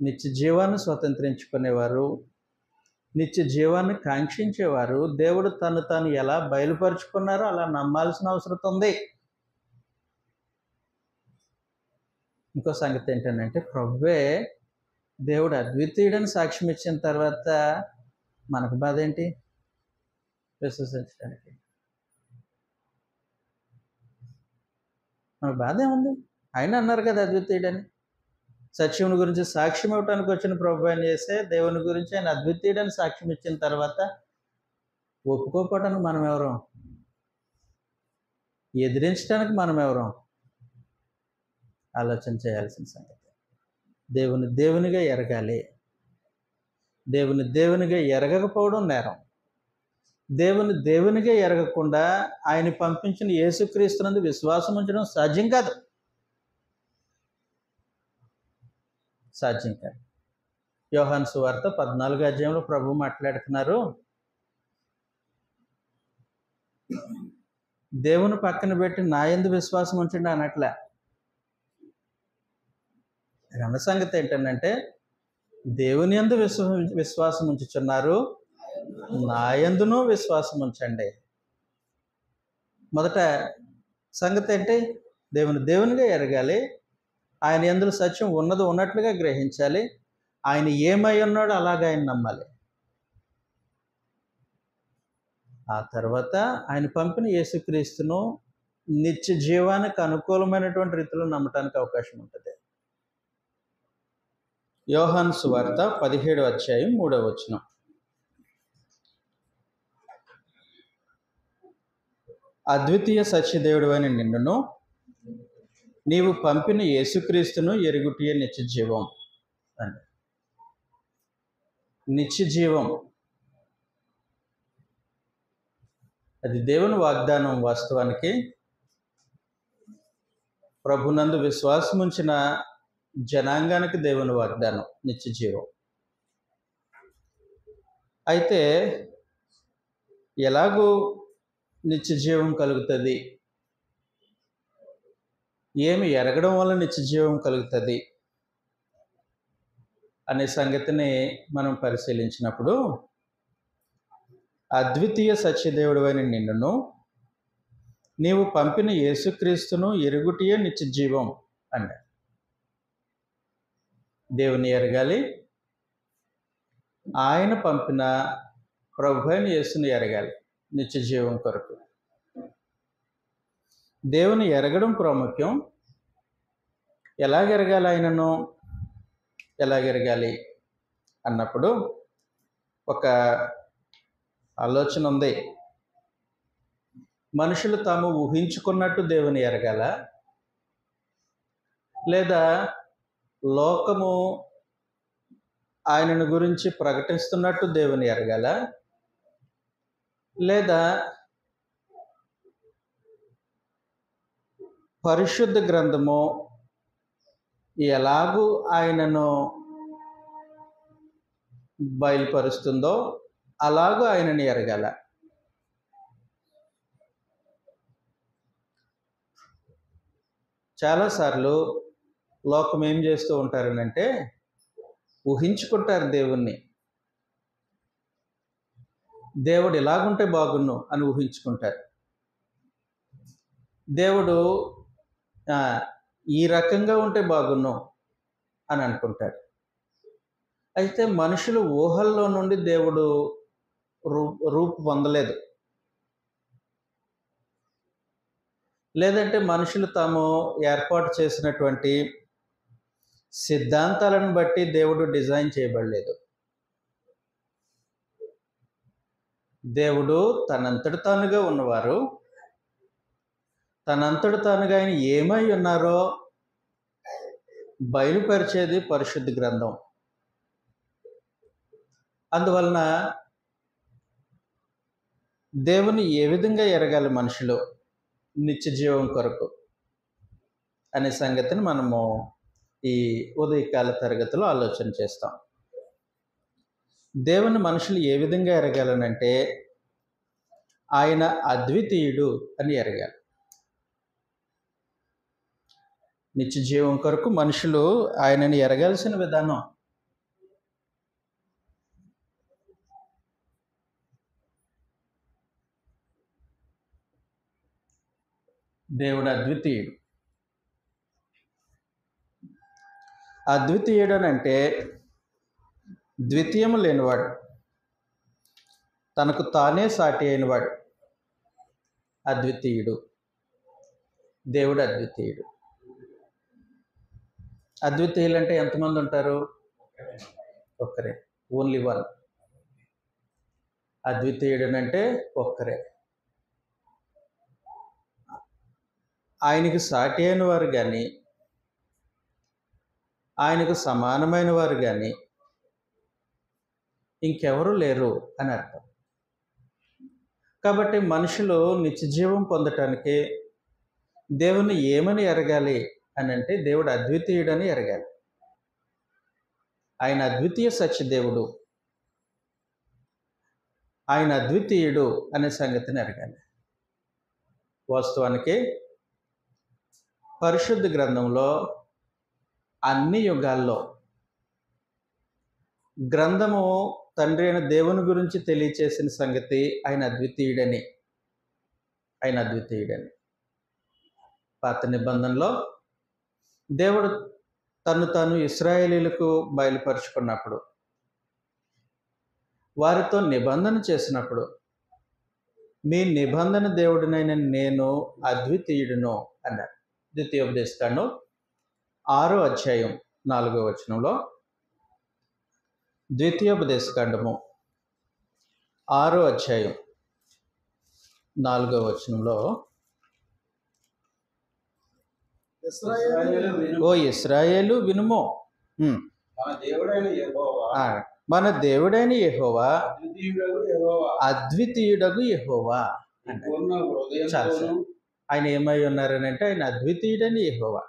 నిత్య జీవాన్ని స్వతంత్రించుకునేవారు, నిత్య జీవాన్ని కాంక్షించేవారు దేవుడు తాను ఎలా బయలుపరుచుకున్నారో అలా నమ్మాల్సిన అవసరం ఉంది. ఇంకో సంగతి ఏంటంటే ప్రభువే దేవుడు అద్వితీయుడని సాక్ష్యం ఇచ్చిన తర్వాత మనకు బాధ ఏంటి? విశ్వసించడానికి మనకు బాధ ఏముంది? ఆయన అన్నారు కదా అద్వితీయుడని. సత్యముని గురించి సాక్ష్యం ఇవ్వటానికి వచ్చిన ప్రభు ఆయన చేస్తే దేవుని గురించి ఆయన అద్వితీయుడని సాక్ష్యం ఇచ్చిన తర్వాత ఒప్పుకోపోవటానికి మనం ఎవరం? ఎదిరించడానికి మనం ఎవరం? ఆలోచన చేయాల్సిన సంగతి. దేవునిగా ఎరగాలి. దేవునిగా ఎరగకపోవడం నేరం. దేవునిగా ఎరగకుండా ఆయన పంపించిన యేసుక్రీస్తునందు విశ్వాసం ఉంచడం సాధ్యం కాదు. యోహాను సువార్త 14వ అధ్యాయంలో ప్రభు మాట్లాడుతున్నారు, దేవుని పక్కన పెట్టి నా యందు విశ్వాసం ఉంచండి అనట్లే. అన్న సంగతి ఏంటంటే దేవుని యందు విశ్వాసం ఉంచుచున్నారు, నా యందును విశ్వాసం ఉంచండి. మొదట సంగతి ఏంటి? దేవునిగా ఎరగాలి. ఆయన యందు సత్యం ఉన్నట్లుగా గ్రహించాలి. ఆయన ఏమై ఉన్నాడో అలాగే ఆయన నమ్మాలి. ఆ తర్వాత ఆయన పంపిన యేసుక్రీస్తును నిత్య జీవానికి అనుకూలమైనటువంటి రీతిలో నమ్మటానికి అవకాశం ఉంటుంది. యోహాను సువార్త 17వ అధ్యాయం 3వ వచనం. అద్వితీయ సత్యదేవుడు అని నిన్నును నీవు పంపిన యేసుక్రీస్తును ఎరుగుటియే నిత్య జీవం అని. నిత్య జీవం అది దేవుని వాగ్దానం. వాస్తవానికి ప్రభునందు విశ్వాసం ఉంచిన జనాంగానికి దేవుని వాగ్దానం నిత్య జీవం. అయితే ఎలాగూ నిత్య జీవం కలుగుతుంది, ఏమి ఎరగడం వల్ల నిత్య జీవం కలుగుతుంది అనే సంగతిని మనం పరిశీలించినప్పుడు, అద్వితీయ సత్యదేవుడు అని నిన్నును నీవు పంపిన యేసుక్రీస్తును ఎరుగుటియే నిత్య జీవం అన్నాడు. దేవుని ఎరగాలి, ఆయన పంపిన ప్రభు అయిన యేసుని ఎరగాలి నిత్య జీవం కొరకు. దేవుని ఎరగడం ప్రాముఖ్యం. ఎలాగెరగాలి? ఆయనను ఎలాగెరగాలి అన్నప్పుడు ఒక ఆలోచన ఉంది. మనుషులు తాము ఊహించుకున్నట్టు దేవుని ఎరగాల, లేదా లోకము ఆయనను గురించి ప్రకటిస్తున్నట్టు దేవుని ఎరగాల, లేదా పరిశుద్ధ గ్రంథము ఎలాగూ ఆయనను బయలుపరుస్తుందో అలాగూ ఆయనని ఎరగాల. చాలాసార్లు లోకం ఏం చేస్తూ ఉంటారనంటే ఊహించుకుంటారు దేవుణ్ణి. దేవుడు ఇలాగుంటే బాగున్ను అని ఊహించుకుంటారు. దేవుడు ఈ రకంగా ఉంటే బాగున్ను అని అనుకుంటారు. అయితే మనుషులు ఊహల్లో నుండి దేవుడు రూపు పొందలేదు. లేదంటే మనుషులు తాము ఏర్పాటు చేసినటువంటి సిద్ధాంతాలను బట్టి దేవుడు డిజైన్ చేయబడలేదు. దేవుడు తనంతటి తానుగా ఉన్నవారు, తనంతటి తానుగా ఆయన ఏమై ఉన్నారో బయలుపరిచేది పరిశుద్ధ గ్రంథం. అందువలన దేవుని ఏ విధంగా ఎరగాలి మనుషులు నిత్య జీవం కొరకు అనే సంగతిని మనము ఈ ఉదయకాల తరగతిలో ఆలోచన చేస్తాం. దేవుని మనుషులు ఏ విధంగా ఎరగాలనంటే ఆయన అద్వితీయుడు అని ఎరగాలి. నిత్య జీవం కొరకు మనుషులు ఆయనని ఎరగాల్సిన విధానం దేవుడు అద్వితీయుడు. అద్వితీయుడు అని అంటే ద్వితీయము లేనివాడు, తనకు తానే సాటి అయినవాడు అద్వితీయుడు. దేవుడు అద్వితీయుడు. అద్వితీయులు అంటే ఎంతమంది ఉంటారు? ఒక్కరే, ఓన్లీ వన్. అద్వితీయుడు అంటే ఒక్కరే. ఆయనకు సాటి అయిన వారు కానీ, ఆయనకు సమానమైన వారు కానీ ఇంకెవరూ లేరు అని అర్థం. కాబట్టి మనుషులు నిత్యజీవం పొందటానికి దేవుని ఏమని ఎరగాలి అని అంటే దేవుడు అద్వితీయుడని ఎరగాలి. ఆయన అద్వితీయ సత్యదేవుడు, ఆయన అద్వితీయుడు అనే సంగతిని ఎరగాలి. వాస్తవానికి పరిశుద్ధ గ్రంథంలో అన్ని యుగాల్లో గ్రంథము తండ్రి అయిన దేవుని గురించి తెలియచేసిన సంగతి ఆయన అద్వితీయుడని. పాత నిబంధనలో దేవుడు తాను ఇశ్రాయేలీయులకు బయలుపరుచుకున్నప్పుడు, వారితో నిబంధన చేసినప్పుడు, మీ నిబంధన దేవుడినైన నేను అద్వితీయుడును అన్నారు. ద్వితీయోపదేశకాండం 6వ అధ్యాయం 4వ వచనంలో, ద్వితీయోపదేశకాండము 6వ అధ్యాయం 4వ వచనంలో, ఓ ఇశ్రాయేలు వినుము, మన దేవుడైన యెహోవా అద్వితీయుడగు యెహోవా. ఆయన ఏమై ఉన్నారని అంటే ఆయన అద్వితీయుడని యెహోవా.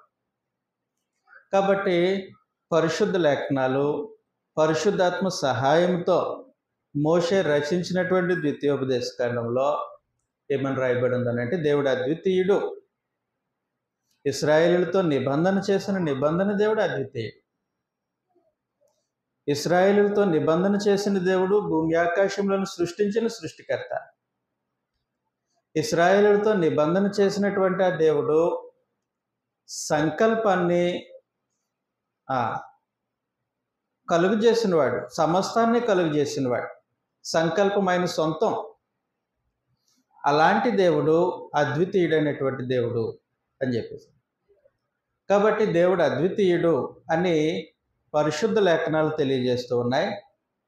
కాబట్టి పరిశుద్ధ లేఖనాలు పరిశుద్ధాత్మ సహాయంతో మోషే రచించినటువంటి ద్వితీయోపదేశకాండంలో ఏమని రాయబడి ఉందనంటే దేవుడు అద్వితీయుడు. ఇశ్రాయేలులతో నిబంధన చేసిన నిబంధన దేవుడు అద్వితీయుడు. ఇశ్రాయేలులతో నిబంధన చేసిన దేవుడు భూమి ఆకాశములను సృష్టించిన సృష్టికర్త. ఇశ్రాయేలులతో నిబంధన చేసినటువంటి ఆ దేవుడు సంకల్పాన్ని కలుగు చేసినవాడు, సమస్తాన్ని కలుగు చేసినవాడు. సంకల్పం ఆయన సొంతం. అలాంటి దేవుడు అద్వితీయుడైనటువంటి దేవుడు అని చెప్పేసి. కాబట్టి దేవుడు అద్వితీయుడు అని పరిశుద్ధ లేఖనాలు తెలియజేస్తూ ఉన్నాయి.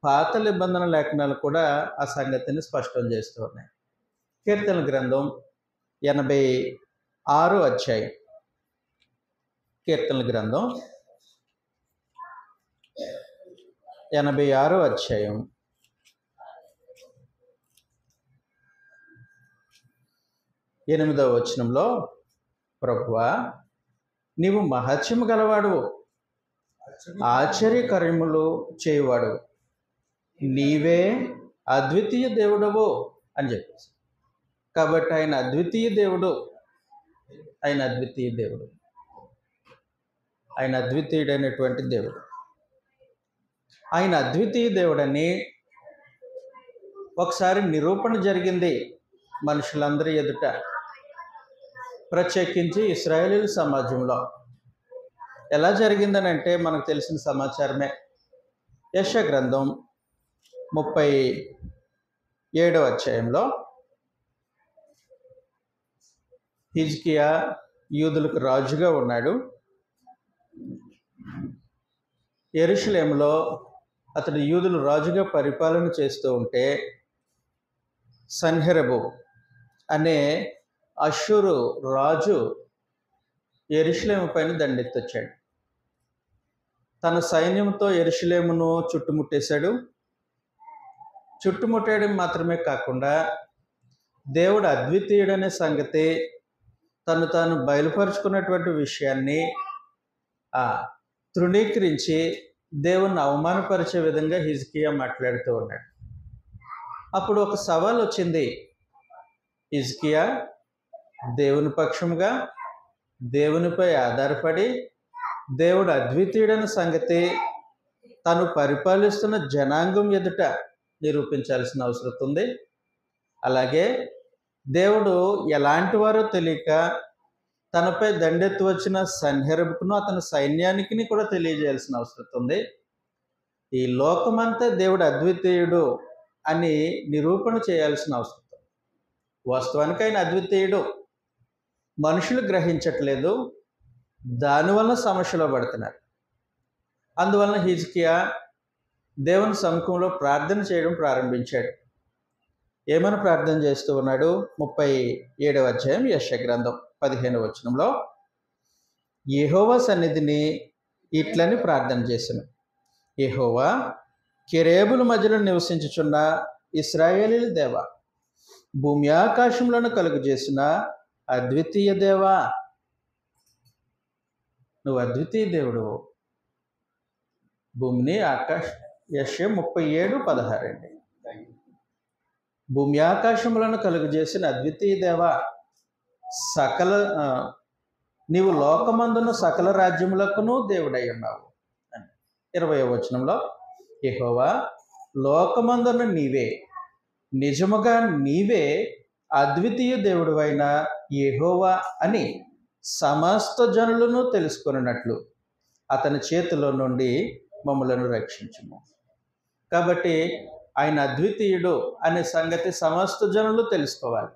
పాత నిబంధన లేఖనాలు కూడా ఆ సంగతిని స్పష్టం చేస్తూ ఉన్నాయి. కీర్తన గ్రంథం 86వ అధ్యాయం, కీర్తన గ్రంథం 86వ అధ్యాయం 8వ వచనంలో, ప్రభువా నీవు మహత్యము గలవాడువు, ఆశ్చర్యకార్యములు చేయువాడు, నీవే అద్వితీయ దేవుడవు అని చెప్పేసి. కాబట్టి ఆయన అద్వితీయ దేవుడు. ఆయన అద్వితీయుడైనటువంటి దేవుడు. ఆయన అద్వితీయ దేవుడని ఒకసారి నిరూపణ జరిగింది మనుషులందరి ఎదుట, ప్రత్యేకించి ఇశ్రాయేలీయుల సమాజంలో. ఎలా జరిగిందని అంటే మనకు తెలిసిన సమాచారమే. యెషయా గ్రంథం 37వ అధ్యాయంలో హిజ్కియా యూదులకు రాజుగా ఉన్నాడు. యెరూషలేములో అతడు యూదులు రాజుగా పరిపాలన చేస్తూ ఉంటే సన్హెరబు అనే అష్షూరు రాజు యెరూషలేము పైన దండెత్తొచ్చాడు. తన సైన్యంతో యెరూషలేమును చుట్టుముట్టేశాడు. చుట్టుముట్టేయడం మాత్రమే కాకుండా దేవుడు అద్వితీయుడనే సంగతి తాను బయలుపరుచుకున్నటువంటి విషయాన్ని తృణీకరించి దేవుణ్ణి అవమానపరిచే విధంగా హిజ్కియా మాట్లాడుతూ ఉన్నాడు. అప్పుడు ఒక సవాల్ వచ్చింది. హిజ్కియా దేవుని పక్షముగా దేవునిపై ఆధారపడి దేవుడు అద్వితీయుడైన సంగతి తను పరిపాలిస్తున్న జనాంగం ఎదుట నిరూపించాల్సిన అవసరం ఉంది. అలాగే దేవుడు ఎలాంటి వారో తెలియక తనపై దండెత్తి వచ్చిన సన్హెరబుకును అతని సైన్యానికి కూడా తెలియజేయాల్సిన అవసరం ఉంది. ఈ లోకమంతా దేవుడు అద్వితీయుడు అని నిరూపణ చేయాల్సిన అవసరం. వాస్తవానికి ఆయన అద్వితీయుడు, మనుషులు గ్రహించట్లేదు, దానివల్ల సమస్యలో పడుతున్నారు. అందువలన హిజ్కియా దేవుని సముఖంలో ప్రార్థన చేయడం ప్రారంభించాడు. ఏమని ప్రార్థన చేస్తూ ఉన్నాడు? 37వ అధ్యాయం యెషయా గ్రంథం 15వ వచనంలో యెహోవా సన్నిధిని ఇట్లని ప్రార్థన చేశాను. యెహోవా, కెరూబుల మధ్యలో నివసించుచున్న ఇశ్రాయేలీల దేవా, భూమి ఆకాశములను కలుగజేసిన అద్వితీయ దేవా, నువ్వు అద్వితీయ దేవుడు. భూమిని యెషయా 37:16 అండి. భూమి ఆకాశములను కలుగజేసిన అద్వితీయ దేవా, నీవు లోకమందున్న సకల రాజ్యములకును దేవుడై ఉన్నావు. 20వ వచనంలో యెహోవా, లోకమందున్న నీవే, నిజముగా నీవే అద్వితీయ దేవుడువైన యెహోవా అని సమస్త జనులను తెలుసుకొనున్నట్లు అతని చేతిలో నుండి మమ్మలను రక్షించుము. కాబట్టి ఆయన అద్వితీయుడు అనే సంగతి సమస్త జనులు తెలుసుకోవాలి.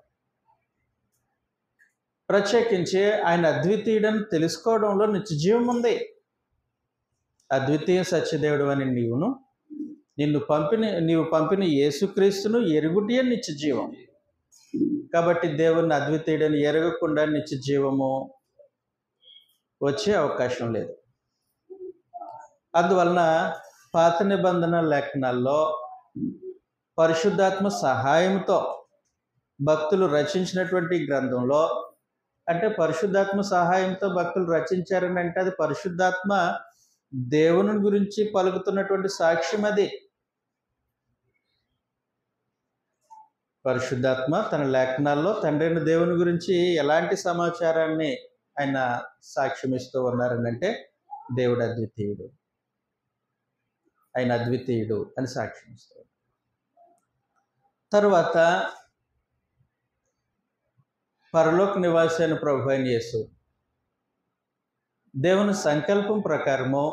ప్రత్యేకించి ఆయన అద్వితీయుడని తెలుసుకోవడంలో నిత్యజీవం ఉంది. అద్వితీయ సత్యదేవుడు అని నీవు పంపిన యేసుక్రీస్తును ఎరుగుటే నిత్యజీవం. కాబట్టి దేవుని అద్వితీయుడని ఎరగకుండా నిత్యజీవము వచ్చే అవకాశం లేదు. అందువలన పాత నిబంధన లేఖనాల్లో పరిశుద్ధాత్మ సహాయంతో భక్తులు రచించినటువంటి గ్రంథంలో, అంటే పరిశుద్ధాత్మ సహాయంతో భక్తులు రచించారని అంటే అది పరిశుద్ధాత్మ దేవుని గురించి పలుకుతున్నటువంటి సాక్ష్యం. అది పరిశుద్ధాత్మ తన లేఖనాల్లో తండ్రి అయిన దేవుని గురించి ఎలాంటి సమాచారాన్ని ఆయన సాక్ష్యం ఇస్తూ ఉన్నారని అంటే దేవుడు అద్వితీయుడు, ఆయన అద్వితీయుడు అని సాక్ష్యం ఇస్తారు. తరువాత పరలోక నివాసి అయిన ప్రభు అయిన యేసు దేవుని సంకల్పం ప్రకారము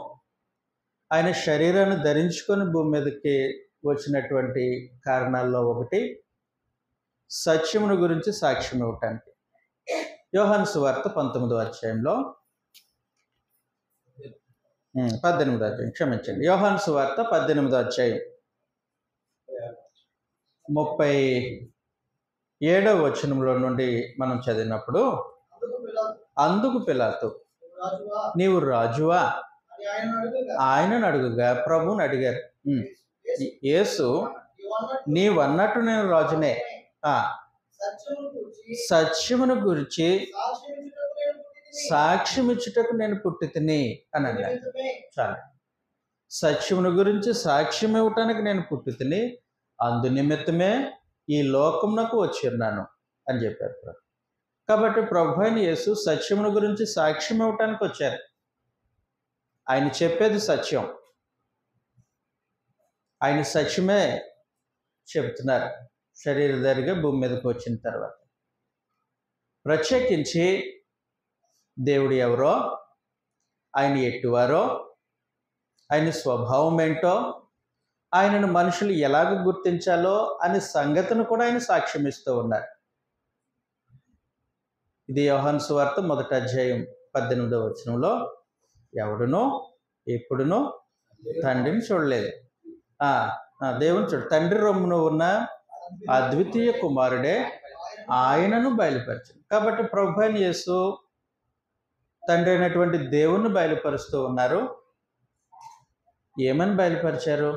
ఆయన శరీరాన్ని ధరించుకొని భూమి మీదకి వచ్చినటువంటి కారణాల్లో ఒకటి సత్యమును గురించి సాక్ష్యం ఇవ్వటానికి. యోహాను సువార్త 19వ అధ్యాయంలో 18వ అధ్యాయం, క్షమించండి, యోహాను సువార్త 18వ అధ్యాయం 37వ వచనంలో నుండి మనం చదివినప్పుడు, అందుకు పిలాతు, నీవు రాజువా ఆయనను అడుగుగా ప్రభువుని అడిగారు. యేసు, నీవన్నట్టు నేను రాజునే, సత్యమును గురించి సాక్ష్యం ఇచ్చుటకు నేను పుట్టి తిని అని అన్నాడు. చాలా, సత్యమును గురించి సాక్ష్యం ఇవ్వటానికి నేను పుట్టి తిని, అందు నిమిత్తమే ఈ లోకమునకు వచ్చి ఉన్నాను అని చెప్పారు. కాబట్టి ప్రభు అయిన యేసు సత్యమును గురించి సాక్ష్యం ఇవ్వటానికి వచ్చారు. ఆయన చెప్పేది సత్యం, ఆయన సత్యమే చెబుతున్నారు శరీరధారిగా భూమి మీదకి వచ్చిన తర్వాత. ప్రత్యేకించి దేవుడు ఎవరో, ఆయన ఎట్టువారో, ఆయన స్వభావం ఏంటో, ఆయనను మనుషులు ఎలాగ గుర్తించాలో అనే సంగతిని కూడా ఆయన సాక్ష్యం ఇస్తూ ఉన్నారు. ఇది యోహాను సువార్త 1వ అధ్యాయం 18వ వచనంలో, ఎవడునో ఎప్పుడునో తండ్రిని చూడలేదు, దేవుని తండ్రి రొమ్మున ఉన్న అద్వితీయ కుమారుడే ఆయనను బయలుపరిచాడు. కాబట్టి ప్రభు అయిన యేసు తండ్రి అయినటువంటి దేవుణ్ణి బయలుపరుస్తూ ఉన్నారు. ఏమని బయలుపరిచారు?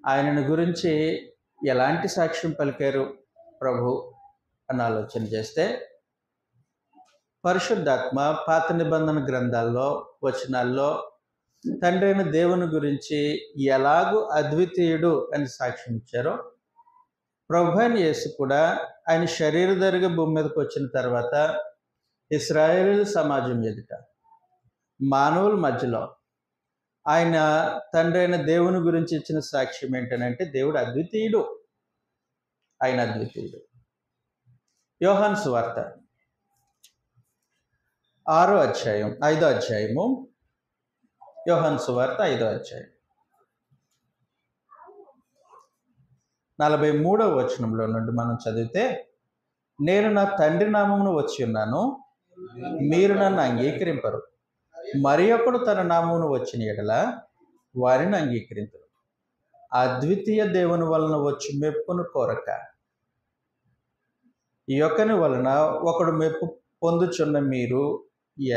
ఆయనను గురించి ఎలాంటి సాక్ష్యం పలికారు ప్రభు అని ఆలోచన చేస్తే, పరిశుద్ధాత్మ పాత నిబంధన గ్రంథాల్లో వచనాల్లో తండ్రి అయిన దేవుని గురించి ఎలాగూ అద్వితీయుడు అని సాక్ష్యం ఇచ్చారో, ప్రభు అయిన యేసు కూడా ఆయన శరీరధారిగా భూమి మీదకి వచ్చిన తర్వాత ఇశ్రాయేలు సమాజం ఎదుట, మానవుల మధ్యలో ఆయన తండ్రి అయిన దేవుని గురించి ఇచ్చిన సాక్ష్యం ఏంటనంటే దేవుడు అద్వితీయుడు, ఆయన అద్వితీయుడు. యోహాను సువార్త 5వ అధ్యాయము, యోహాను సువార్త 5వ అధ్యాయం 43వ వచనంలో నుండి మనం చదివితే, నేను నా తండ్రి నామమును వచ్చి ఉన్నాను, మీరు నన్ను అంగీకరింపరు. మరి ఒకడు తన నామమును వచ్చిన ఎడల వారిని అంగీకరించరు. అద్వితీయ దేవుని వలన వచ్చి మెప్పును కోరక ఈ యొక్కని వలన ఒకడు మెప్పు పొందుచున్న మీరు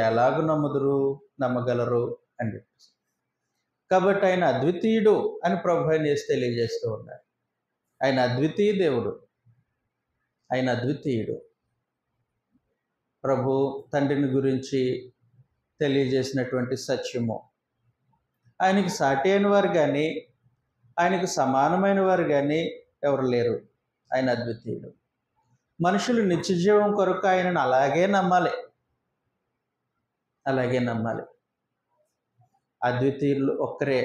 ఎలాగూ నమ్మగలరు అని చెప్పేసి. కాబట్టి ఆయన అద్వితీయుడు అని ప్రభు యేసు తెలియజేస్తూ ఉన్నారు. ఆయన అద్వితీయ దేవుడు, ఆయన అద్వితీయుడు. ప్రభు తండ్రిని గురించి తెలియజేసినటువంటి సత్యము, ఆయనకి సాటి అయిన వారు కానీ ఆయనకు సమానమైన వారు కానీ ఎవరు లేరు. ఆయన అద్వితీయుడు. మనుషులు నిత్యజీవం కొరకు ఆయనను అలాగే నమ్మాలి. అద్వితీయులు ఒక్కరే,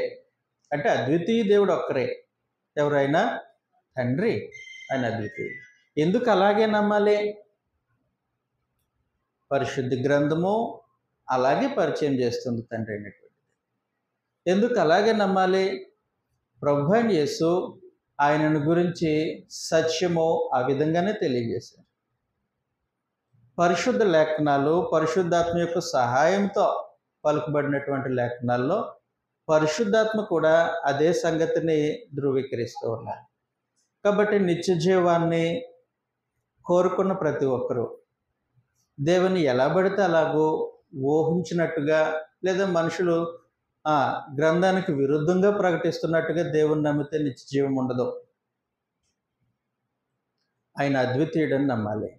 అంటే అద్వితీయ దేవుడు ఒక్కరే. ఎవరైనా తండ్రి, ఆయన అద్వితీయుడు. ఎందుకు అలాగే నమ్మాలి? పరిశుద్ధ గ్రంథము అలాగే పరిచయం చేస్తుంది తండ్రి అయినటువంటిది. ఎందుకు అలాగే నమ్మాలి? ప్రభు అయిన యేసు ఆయనను గురించి సత్యము ఆ విధంగానే తెలియజేశారు. పరిశుద్ధ లేఖనాలు, పరిశుద్ధాత్మ యొక్క సహాయంతో పలుకుబడినటువంటి లేఖనాల్లో పరిశుద్ధాత్మ కూడా అదే సంగతిని ధృవీకరిస్తూ ఉన్నారు. కాబట్టి నిత్య జీవాన్ని కోరుకున్న ప్రతి ఒక్కరూ దేవుని ఎలా పడితే అలాగూ ఊహించినట్టుగా, లేదా మనుషులు గ్రంథానికి విరుద్ధంగా ప్రకటిస్తున్నట్టుగా దేవుని నమ్మితే నిత్య జీవం ఉండదు. ఆయన అద్వితీయుడని నమ్మాలి.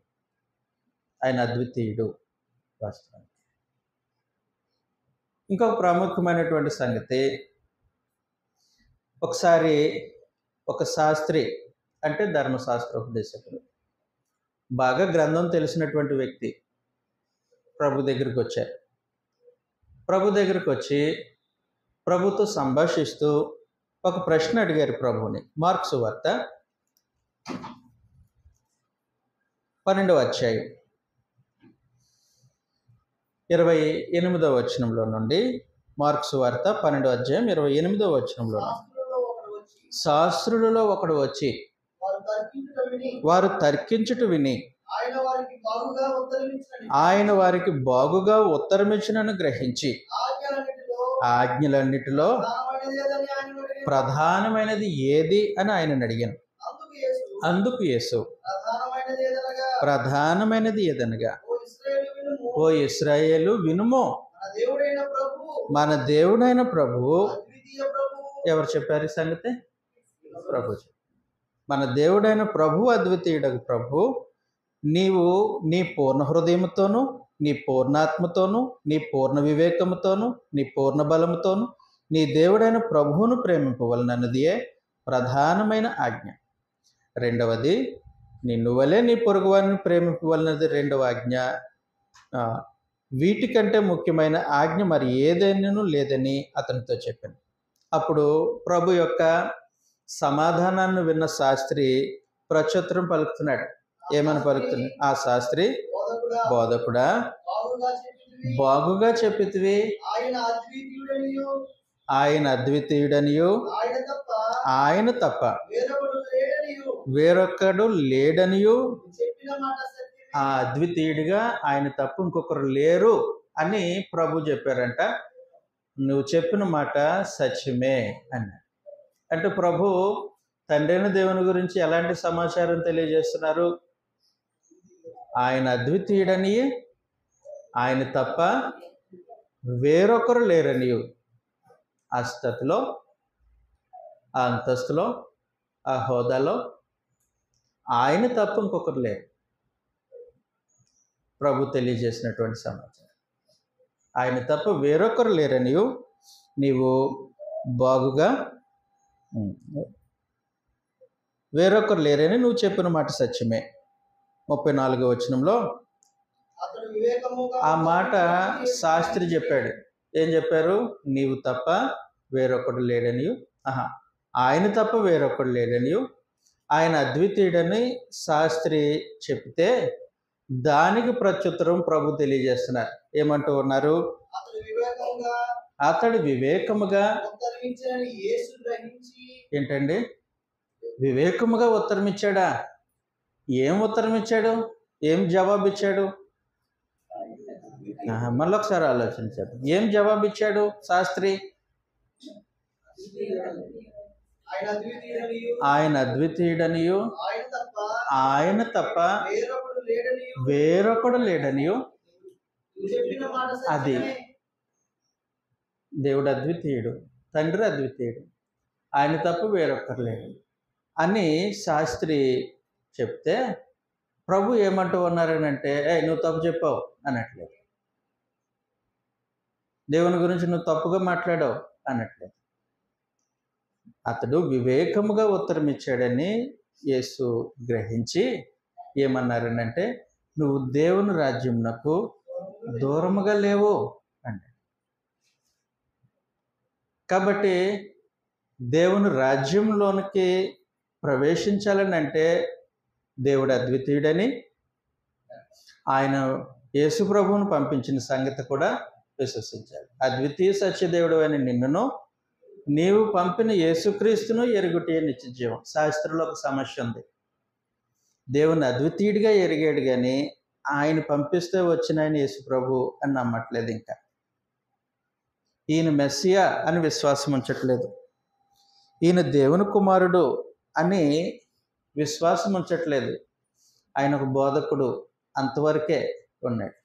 ఆయన అద్వితీయుడు. వాస్తవం. ఇంకొక ప్రాముఖ్యమైనటువంటి సంగతి, ఒకసారి ఒక శాస్త్రి, అంటే ధర్మశాస్త్ర ఉపదేశకుడు, బాగా గ్రంథం తెలిసినటువంటి వ్యక్తి ప్రభు దగ్గరికి వచ్చారు. ప్రభు దగ్గరికి వచ్చి ప్రభుతో సంభాషిస్తూ ఒక ప్రశ్న అడిగారు ప్రభువుని. మార్కు సువార్త 12వ అధ్యాయం 28వ వచనంలో నుండి, మార్కు సువార్త 12వ అధ్యాయం 28వ వచనంలో, శాస్త్రులలో ఒకడు వచ్చి వారు తర్కించుట విని ఆయన వారికి బాగుగా ఉత్తరమిచ్చినను గ్రహించి, ఆజ్ఞలన్నిటిలో ప్రధానమైనది ఏది అని ఆయనను అడిగాను. అందుకు యేసు, ప్రధానమైనది ఏదనగా, ఓ ఇశ్రాయేలు వినుము, మన దేవుడైన ప్రభువు. ఎవరు చెప్పారు ఈ సంగతి? ప్రభు. మన దేవుడైన ప్రభు అద్వితీయుడగు ప్రభు, నీవు నీ పూర్ణ హృదయముతోనూ, నీ పూర్ణాత్మతోనూ, నీ పూర్ణ వివేకముతోనూ, నీ పూర్ణ బలముతోనూ నీ దేవుడైన ప్రభువును ప్రేమింపవలనన్నదియే ప్రధానమైన ఆజ్ఞ. రెండవది, నిన్ను వలె నీ పొరుగువారిని ప్రేమింపవలనది రెండవ ఆజ్ఞ. వీటికంటే ముఖ్యమైన ఆజ్ఞ మరి ఏదైనాను లేదని అతనితో చెప్పాను. అప్పుడు ప్రభు యొక్క సమాధానాన్ని విన్న శాస్త్రి ప్రత్యుత్తరం పలుకుతున్నాడు. ఏమని పలుకుతున్నాడు? ఆ శాస్త్రి, బోధకుడా, బాగుగా చెప్పితివి, ఆయన అద్వితీయుడనియు, ఆయన తప్ప వేరొక్కడు లేడనియు, ఆ అద్వితీయుడిగా ఆయన తప్ప ఇంకొకరు లేరు అని ప్రభు చెప్పారంట. నువ్వు చెప్పిన మాట సత్యమే అన్నాడు. అంటే ప్రభు తండ్రైన దేవుని గురించి ఎలాంటి సమాచారం తెలియజేస్తున్నారు? ఆయన అద్వితీయుడని, ఆయన తప్ప వేరొకరు లేరని, ఆ స్థితిలో, ఆ అంతస్తులో, ఆ హోదాలో ఆయన తప్ప ఇంకొకరు లేరు. ప్రభు తెలియజేసినటువంటి సమాచారం. ఆయన తప్ప వేరొకరు లేరని నీవు బాగుగా, వేరొకరు లేరని నువ్వు చెప్పిన మాట సత్యమే. 34వ వచనంలో ఆ మాట శాస్త్రి చెప్పాడు. ఏం చెప్పారు? నీవు తప్ప వేరొకడు లేడని, ఆయన తప్ప వేరొకడు లేడని, ఆయన అద్వితీయుడని శాస్త్రి చెప్తే దానికి ప్రత్యుత్తరం ప్రభు తెలియజేస్తున్నారు. ఏమంటూ ఉన్నారు? అతడు వివేకముగా ఏంటండి? వివేకముగా ఉత్తరం ఇచ్చాడా? ఏం ఉత్తరం ఇచ్చాడు? ఏం జవాబు ఇచ్చాడు? మళ్ళొకసారి ఆలోచించాడు. ఏం జవాబు ఇచ్చాడు శాస్త్రి? ఆయన అద్వితీయుడనియు ఆయన తప్ప వేరొకడు లేడనియు. అది దేవుడు అద్వితీయుడు, తండ్రి అద్వితీయుడు, ఆయన తప్ప వేరొకరు లేడు అని శాస్త్రి చెప్తే ప్రభు ఏమంటూ ఉన్నారనంటే, నువ్వు తప్పు చెప్పావు అనట్లేదు. దేవుని గురించి నువ్వు తప్పుగా మాట్లాడావు అనట్లేదు. అతడు వివేకముగా ఉత్తరం ఇచ్చాడని యేసు గ్రహించి ఏమన్నారనంటే, నువ్వు దేవుని రాజ్యమునకు దూరముగా లేవు అంటే. కాబట్టి దేవుని రాజ్యంలోనికి ప్రవేశించాలని అంటే దేవుడు అద్వితీయుడని, ఆయన యేసు ప్రభువును పంపించిన సంగతి కూడా విశ్వసించాలి. అద్వితీయ సత్యదేవుడు అని నిన్నును నీవు పంపిన యేసుక్రీస్తును ఎరుగుటే నిత్య జీవం. శాస్త్రంలో ఒక సమస్య ఉంది. దేవుని అద్వితీయుడిగా ఎరిగాడు కానీ ఆయన పంపిస్తే వచ్చిన ఆయన యేసు ప్రభు అని నమ్మట్లేదు. ఇంకా ఈయన మెస్సియా అని విశ్వాసం ఉంచట్లేదు. ఈయన దేవుని కుమారుడు అని విశ్వాసం ఉంచట్లేదు. ఆయన ఒక బోధకుడు అంతవరకే ఉన్నాడు.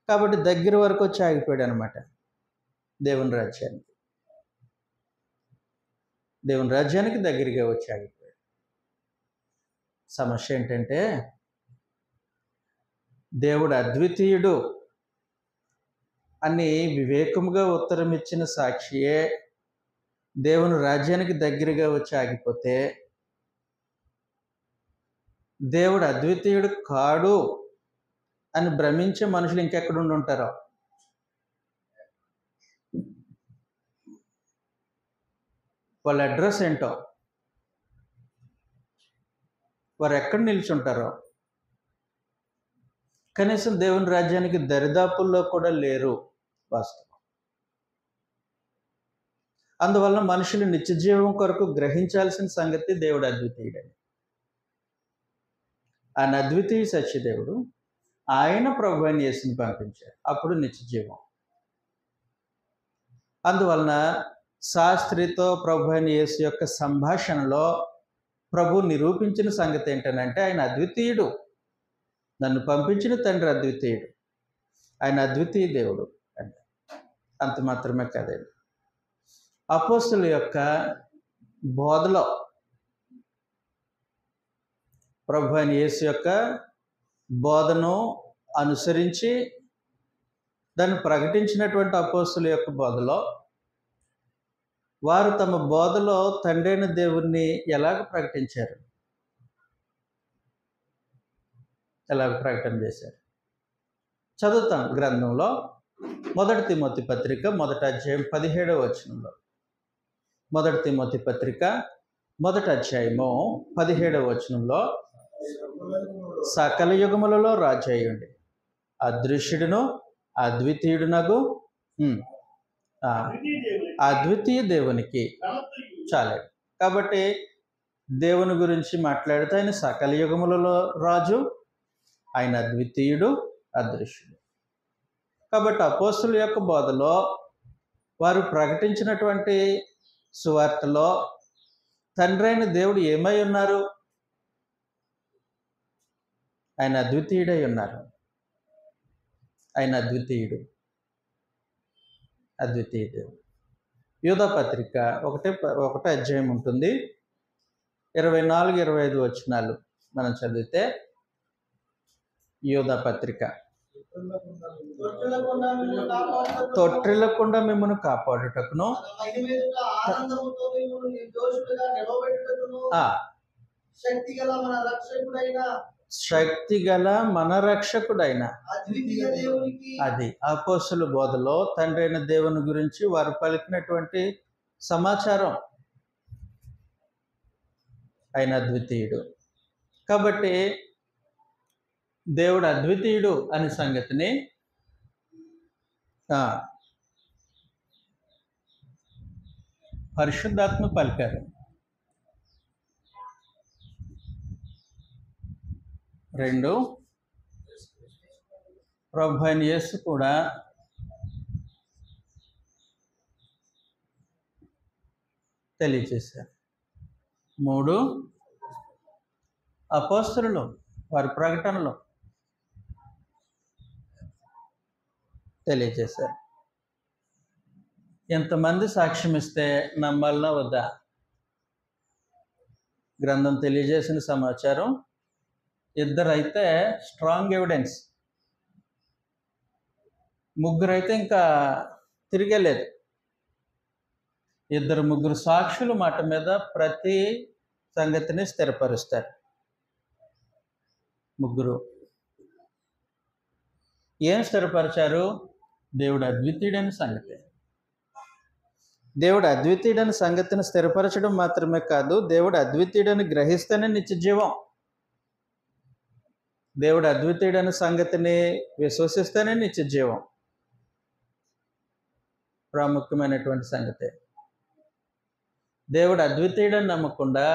కాబట్టి దగ్గర వరకు వచ్చి ఆగిపోయాడు అనమాట దేవుని రాజ్యానికి. దేవుని రాజ్యానికి దగ్గరగా వచ్చి ఆగిపోయాడు. సమస్య ఏంటంటే, దేవుడు అద్వితీయుడు అని వివేకముగా ఉత్తరం ఇచ్చిన సాక్షియే దేవుని రాజ్యానికి దగ్గరగా వచ్చి ఆగిపోతే, దేవుడు అద్వితీయుడు కాడు అని భ్రమించే మనుషులు ఇంకెక్కడుండి ఉంటారో. వాళ్ళ అడ్రస్ ఏంటో, వారు ఎక్కడ నిల్చుంటారో, కనీసం దేవుని రాజ్యానికి దరిదాపుల్లో కూడా లేరు వాస్తవం. అందువల్ల మనుషులు నిత్య జీవం కొరకు గ్రహించాల్సిన సంగతి దేవుడు అద్వితీయుడని. ఆయన అద్వితీయ సత్యదేవుడు, ఆయన ప్రభు అయిన యేసుని పంపించారు. అప్పుడు నిత్య జీవం. అందువలన శాస్త్రితో ప్రభు అయిన యేసు యొక్క సంభాషణలో ప్రభు నిరూపించిన సంగతి ఏంటనంటే, ఆయన అద్వితీయుడు, నన్ను పంపించిన తండ్రి అద్వితీయుడు, ఆయన అద్వితీయ దేవుడు అంటే. అంత మాత్రమే కాదండి, అపోస్తలుల యొక్క బోధలో ప్రభు అయిన యేసు యొక్క బోధను అనుసరించి దాన్ని ప్రకటించినటువంటి అపోస్తలుల యొక్క బోధలో వారు తమ బోధలో తండ్రి అయిన దేవుణ్ణి ఎలాగ ప్రకటించారు, ఎలాగ ప్రకటన చేశారు చదువుతాం. గ్రంథంలో 1 తిమోతి పత్రిక 1వ అధ్యాయం 17వ వచనంలో, 1 తిమోతి పత్రిక 1వ అధ్యాయము 17వ వచనంలో, సకల యుగములలో రాజు అయ్యుండి అదృశ్యుడును అద్వితీయుడునగు అద్వితీయ దేవునికి చాలాడు. కాబట్టి దేవుని గురించి మాట్లాడితే ఆయన సకల యుగములలో రాజు, ఆయన అద్వితీయుడు, అదృశ్యుడు. కాబట్టి అపోస్తలుల యొక్క బోధలో వారు ప్రకటించినటువంటి సువార్తలో తండ్రి అయిన దేవుడు ఏమై ఉన్నారు? ఆయన అద్వితీయుడై ఉన్నారు. ఆయన అద్వితీయుడు, అద్వితీయ దేవుడు. యూదా పత్రిక 1వ అధ్యాయం ఉంటుంది, 24-25 వచనాలు మనం చదివితే, యూదా పత్రిక, తొట్టిల్లకుండా మిమ్మల్ని కాపాడుటకును శక్తిగల మన రక్షకుడైన అది అపోస్తలుల బోధలో తండ్రి అయిన దేవుని గురించి వారు పలికినటువంటి సమాచారం. ఆయన అద్వితీయుడు. కాబట్టి దేవుడు అద్వితీయుడు అనే సంగతిని పరిశుద్ధాత్మ పలికారు. 2, ప్రభు అయిన యేసు కూడా తెలియజేశారు. 3, అపోస్తలులు వారి ప్రకటనలో తెలియజేశారు. ఎంతమంది సాక్ష్యం ఇస్తే నమ్మాలనా వద్దా? గ్రంథం తెలియజేసిన సమాచారం 2 అయితే స్ట్రాంగ్ ఎవిడెన్స్, 3 అయితే ఇంకా తిరిగేలేదు. 2, 3 సాక్షులు మాట మీద ప్రతి సంగతిని స్థిరపరుస్తారు. 3 ఏం స్థిరపరిచారు? దేవుడు అద్వితీయుడైన సంగతి. దేవుడు అద్వితీయుడైన సంగతిని స్థిరపరచడం మాత్రమే కాదు, దేవుడు అద్వితీయుడని గ్రహిస్తేనే నిత్య జీవం. దేవుడు అద్వితీయుడైన సంగతిని విశ్వసిస్తేనే నిత్య జీవం. ప్రాముఖ్యమైనటువంటి సంగతి. దేవుడు అద్వితీయుడని నమ్మకుండా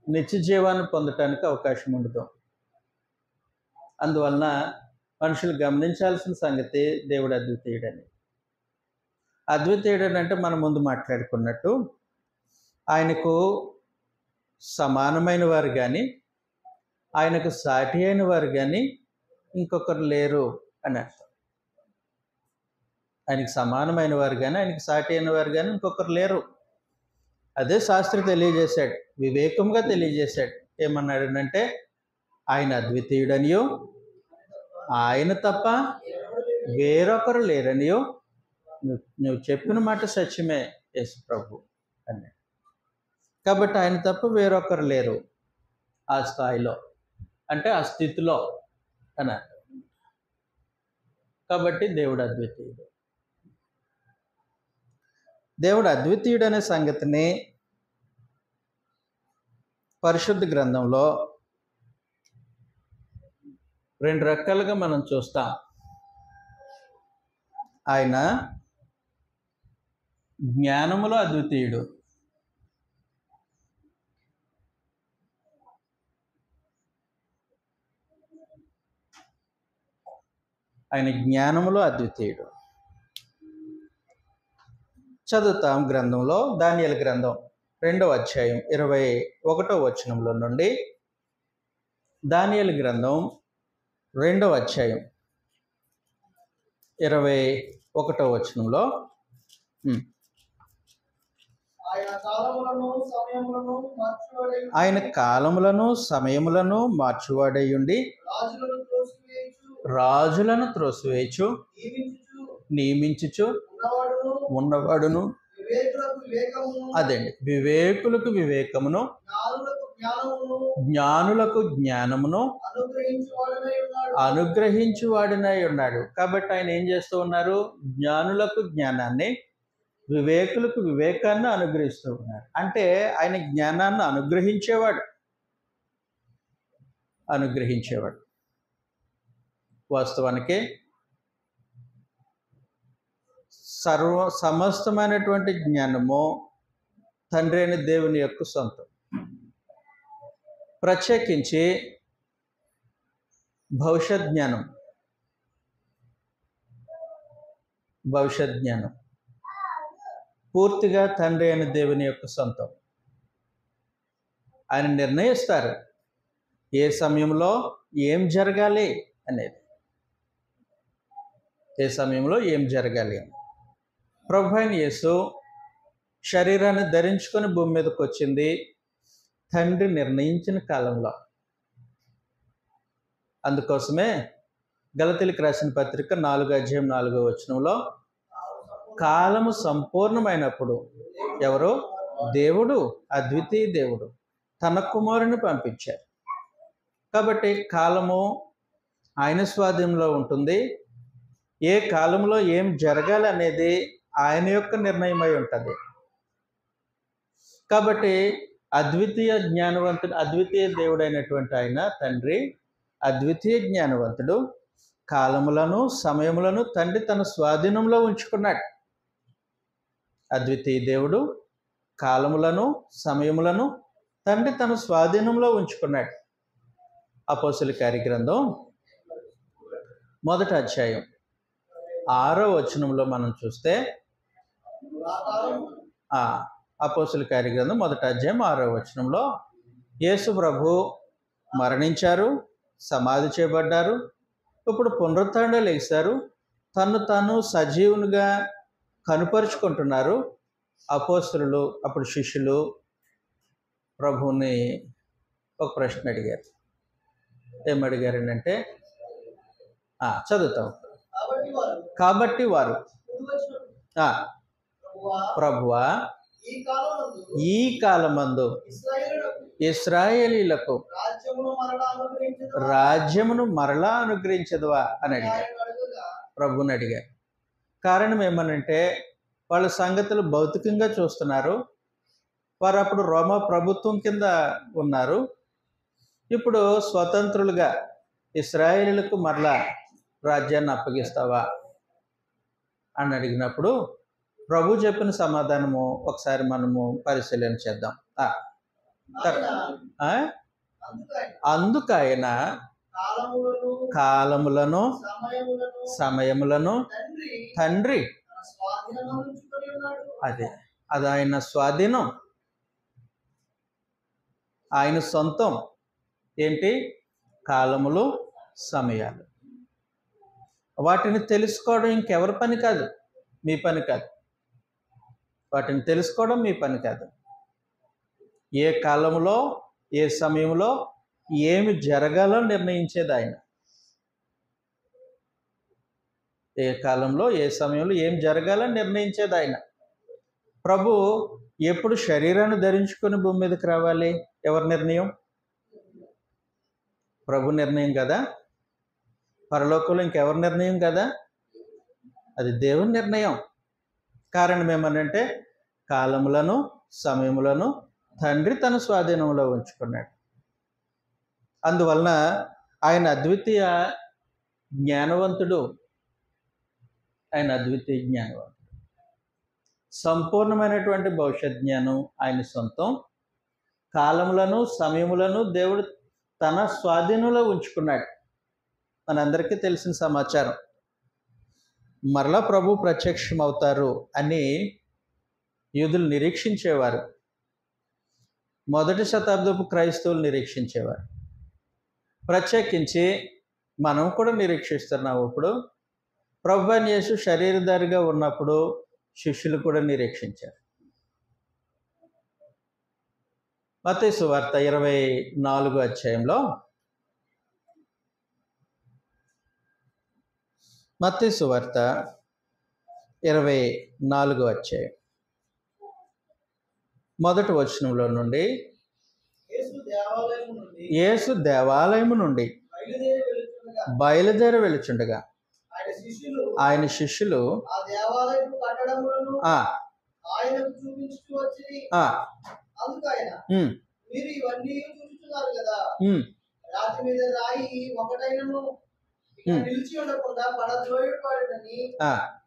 నిత్య జీవాన్ని పొందటానికి అవకాశం ఉండదు. అందువలన మనుషులు గమనించాల్సిన సంగతి దేవుడు అద్వితీయుడని. అద్వితీయుడని అంటే మనం ముందు మాట్లాడుకున్నట్టు ఆయనకు సమానమైన వారు కానీ, ఆయనకు సాటి అయిన వారు కానీ ఇంకొకరు లేరు అని అర్థం. ఆయనకు సమానమైన వారు కానీ, ఆయనకు సాటి అయిన వారు కానీ ఇంకొకరు లేరు. అదే శాస్త్రి తెలియజేశాడు, వివేకంగా తెలియజేశాడు. ఏమన్నాడంటే, ఆయన అద్వితీయుడనియో, ఆయన తప్ప వేరొకరు లేరనియో నువ్వు చెప్పిన మాట సత్యమే యేసు ప్రభు అన్నాడు. కాబట్టి ఆయన తప్ప వేరొకరు లేరు ఆ స్థాయిలో, అంటే ఆ స్థితిలో అన్నారు. కాబట్టి దేవుడు అద్వితీయుడు. దేవుడు అద్వితీయుడు అనే సంగతిని పరిశుద్ధ గ్రంథంలో 2 రకాలుగా మనం చూస్తాం. ఆయన జ్ఞానములో అద్వితీయుడు, ఆయన జ్ఞానములో అద్వితీయుడు. చదువుతాం గ్రంథంలో, దానియేలు గ్రంథం 2వ అధ్యాయం 21వ వచనంలో నుండి. దానియేలు గ్రంథం 2వ అధ్యాయం 21వ వచనంలో, ఆయన కాలములను సమయములను మార్చువాడయుండి రాజులను త్రోసివేయచు నియమించుచు ఉన్నవాడును. అదండి, వివేకులకు వివేకమును జ్ఞానులకు జ్ఞానమును అనుగ్రహించువాడనై ఉన్నాడు. కాబట్టి ఆయన ఏం చేస్తూ ఉన్నారు? జ్ఞానులకు జ్ఞానాన్ని, వివేకులకు వివేకాన్ని అనుగ్రహిస్తూ ఉన్నారు. అంటే ఆయన జ్ఞానాన్ని అనుగ్రహించేవాడు. వాస్తవానికి సమస్తమైనటువంటి జ్ఞానము తండ్రి అయిన దేవుని యొక్క సొంతం. ప్రత్యేకించి భవిష్యత్ జ్ఞానం పూర్తిగా తండ్రి అయిన దేవుని యొక్క సొంతం. ఆయన నిర్ణయిస్తారు ఏ సమయంలో ఏం జరగాలి అనేది, ప్రభు అయిన యేసు శరీరాన్ని ధరించుకొని భూమి మీదకి వచ్చింది తండ్రి నిర్ణయించిన కాలంలో. అందుకోసమే గలతీయులకు రాసిన పత్రిక 4వ అధ్యాయం 4వ వచనంలో, కాలము సంపూర్ణమైనప్పుడు ఎవరు? దేవుడు, అద్వితీయ దేవుడు తన కుమారుని పంపించారు. కాబట్టి కాలము ఆయన స్వాధీనంలో ఉంటుంది. ఏ కాలంలో ఏం జరగాలి అనేది ఆయన యొక్క నిర్ణయమై ఉంటుంది. కాబట్టి అద్వితీయ దేవుడైనటువంటి ఆయన తండ్రి అద్వితీయ జ్ఞానవంతుడు కాలములను సమయములను తండ్రి తన స్వాధీనంలో ఉంచుకున్నాడు. అద్వితీయ దేవుడు కాలములను సమయములను తండ్రి తన స్వాధీనంలో ఉంచుకున్నాడు. అపోస్తలుల కార్యగ్రంథం 1వ అధ్యాయం 6వ వచనంలో మనం చూస్తే, అపోస్తలుల కార్యగ్రంథం 1వ అధ్యాయం 6వ వచనంలో, యేసు ప్రభు మరణించారు, సమాధి చేయబడ్డారు, ఇప్పుడు పునరుత్థానం లేచారు, తను తాను సజీవునిగా కనుపరుచుకుంటున్నారు. అపోస్తలులు అప్పుడు శిష్యులు ప్రభువుని ఒక ప్రశ్న అడిగారు. ఏమడిగారంటే చదువుతాం. కాబట్టి వారు ప్రభువా ఈ కాలమందు ఇశ్రాయేలీలకు రాజ్యమును మరలా అనుగ్రహించదువా అని అడిగారు. ప్రభువుని అడిగారు. కారణం ఏమనంటే వాళ్ళ సంగతులు భౌతికంగా చూస్తున్నారు. వారు అప్పుడు రోమా ప్రభుత్వం కింద ఉన్నారు. ఇప్పుడు స్వతంత్రులుగా ఇశ్రాయేలీలకు మరలా రాజ్యాన్ని అప్పగిస్తావా అని అడిగినప్పుడు ప్రభు చెప్పిన సమాధానము ఒకసారి మనము పరిశీలన చేద్దాం. అందుకు ఆయన కాలములను సమయములను తండ్రి అది ఆయన స్వాధీనం, ఆయన సొంతం. ఏంటి? కాలములు, సమయాలు. వాటిని తెలుసుకోవడం ఇంకెవరి పని కాదు, మీ పని కాదు. వాటిని తెలుసుకోవడం మీ పని కాదు. ఏ కాలంలో ఏ సమయంలో ఏమి జరగాలో నిర్ణయించేది ఆయన. ఏ కాలంలో ఏ సమయంలో ఏం జరగాలని నిర్ణయించేది ఆయన. ప్రభు ఎప్పుడు శరీరాన్ని ధరించుకొని భూమి మీదకి రావాలి? ఎవరి నిర్ణయం? ప్రభు నిర్ణయం కదా. పరలోకంలో ఇంకెవరి నిర్ణయం కదా, అది దేవుని నిర్ణయం. కారణం ఏమనంటే కాలములను సమయములను తండ్రి తన స్వాధీనంలో ఉంచుకున్నాడు. అందువలన ఆయన అద్వితీయ జ్ఞానవంతుడు. ఆయన అద్వితీయ జ్ఞానవంతుడు. సంపూర్ణమైనటువంటి భవిష్యత్ జ్ఞానం ఆయన సొంతం. కాలములను సమయములను దేవుడు తన స్వాధీనంలో ఉంచుకున్నాడు. మనందరికీ తెలిసిన సమాచారం. మరలా ప్రభు ప్రత్యక్షం అవుతారు అని యూదులు నిరీక్షించేవారు. మొదటి శతాబ్దపు క్రైస్తవులు నిరీక్షించేవారు. ప్రత్యేకించి మనం కూడా నిరీక్షిస్తున్నాము. ఇప్పుడు ప్రభు అయిన యేసు శరీరధారిగా ఉన్నప్పుడు శిష్యులు కూడా నిరీక్షించారు. మత్తయి సువార్త 24వ అధ్యాయంలో, మత్తయి సువార్త 24వ అధ్యాయం 1వ వచనంలో నుండి, యేసు దేవాలయము నుండి బయలుదేరి వెళుచుండగా ఆయన శిష్యులు మీరు ఇవన్నీ చూస్తున్నారు కదా, రాతి మీద రాయి ఒకటైనను నిలిచి ఉండకుండా పడద్రోయబడని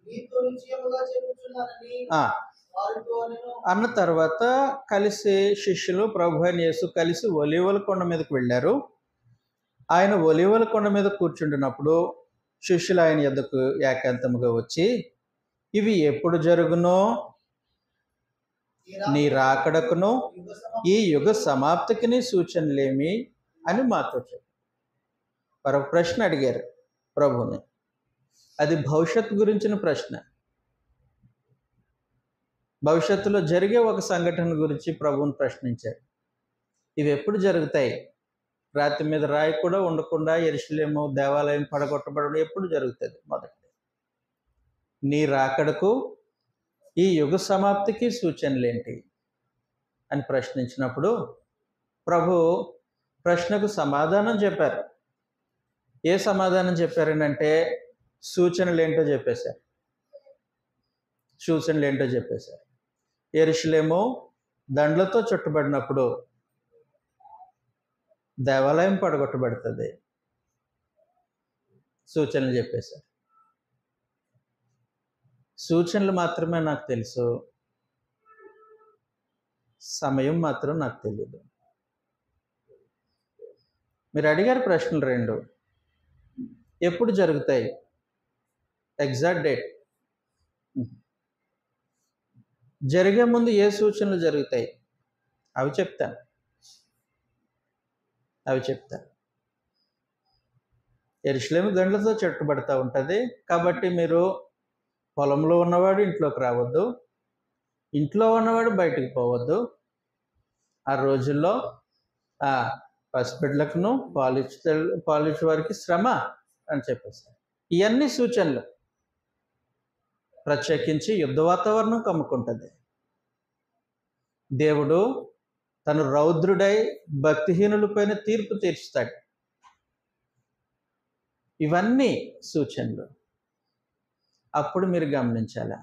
మీతో నిశ్చయముగా చెప్పుచున్నానని అన్న తర్వాత కలిసి శిష్యులు ప్రభు అయిన యేసు కలిసి ఒలీవల కొండ మీదకి వెళ్ళారు. ఆయన ఒలీవల కొండ మీద కూర్చుంటున్నప్పుడు శిష్యులు ఆయన యొద్దకు ఏకాంతముగా వచ్చి, ఇవి ఎప్పుడు జరుగునో, నీ రాకడకును ఈ యుగ సమాప్తికి సూచనలేమి అని మాతో చెప్పారు. మరొక ప్రశ్న అడిగారు ప్రభుని. అది భవిష్యత్తు గురించిన ప్రశ్న. భవిష్యత్తులో జరిగే ఒక సంఘటన గురించి ప్రభువుని ప్రశ్నించారు. ఇవి ఎప్పుడు జరుగుతాయి? రాతి మీద రాయి కూడా ఉండకుండా యెరూషలేము దేవాలయం పడగొట్టబడడం ఎప్పుడు జరుగుతుంది? మొదటి నీ రాకడకు ఈ యుగ సమాప్తికి సూచనలేంటి అని ప్రశ్నించినప్పుడు ప్రభు ప్రశ్నకు సమాధానం చెప్పారు. ఏ సమాధానం చెప్పారనంటే సూచనలు ఏంటో చెప్పేశారు. సూచనలు ఏంటో చెప్పేశారు. యెరూషలేము దండ్లతో చుట్టబడినప్పుడు దేవాలయం పడగొట్టబడుతుంది. సూచనలు చెప్పేశారు. సూచనలు మాత్రమే నాకు తెలుసు, సమయం మాత్రం నాకు తెలియదు. మీరు అడిగారు ప్రశ్నలు 2, ఎప్పుడు జరుగుతాయి, ఎగ్జాక్ట్ డేట్. జరిగే ముందు ఏ సూచనలు జరుగుతాయి అవి చెప్తాను. యెరూషలేము గండ్లతో చుట్టబడతా ఉంటుంది. కాబట్టి మీరు పొలంలో ఉన్నవాడు ఇంట్లోకి రావద్దు, ఇంట్లో ఉన్నవాడు బయటికి పోవద్దు. ఆ రోజుల్లో పసిబిడ్డలకును పాలిచ్చే వారికి శ్రమ అని చెప్పేస్తారు. ఇవన్నీ సూచనలు. ప్రత్యేకించి యుద్ధ వాతావరణం కమ్ముకుంటుంది. దేవుడు తను రౌద్రుడై భక్తిహీనులపైన తీర్పు తీర్చుతాడు. ఇవన్నీ సూచనలు. అప్పుడు మీరు గమనించాలా,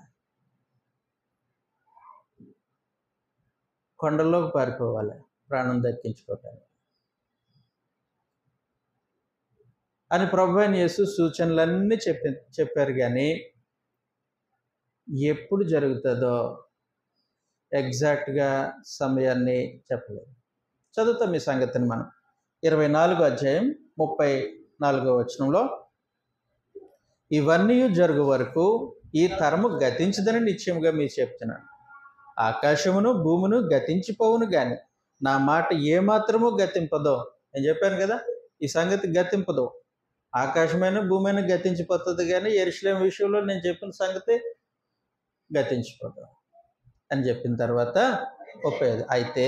కొండల్లోకి పారిపోవాలి ప్రాణం దక్కించుకోవటానికి అని ప్రభువైన యేసు సూచనలన్నీ చెప్పారు. కానీ ఎప్పుడు జరుగుతుందో ఎగ్జాక్ట్గా సమయాన్ని చెప్పలేదు. చదువుతాం ఈ సంగతిని మనం. 24వ అధ్యాయం 34వ వచనంలో, ఇవన్నీ జరుగు వరకు ఈ తరము గతించదని నిశ్చయముగా మీరు చెప్తున్నాను. ఆకాశమును భూమును గతించిపోవును కానీ నా మాట ఏమాత్రమూ గతింపదో. నేను చెప్పాను కదా, ఈ సంగతి గతింపదు. ఆకాశమైన భూమైన గతించిపోతుంది కానీ యెరూషలేము విషయంలో నేను చెప్పిన సంగతి గతించిపోదు అని చెప్పిన తర్వాత 35, అయితే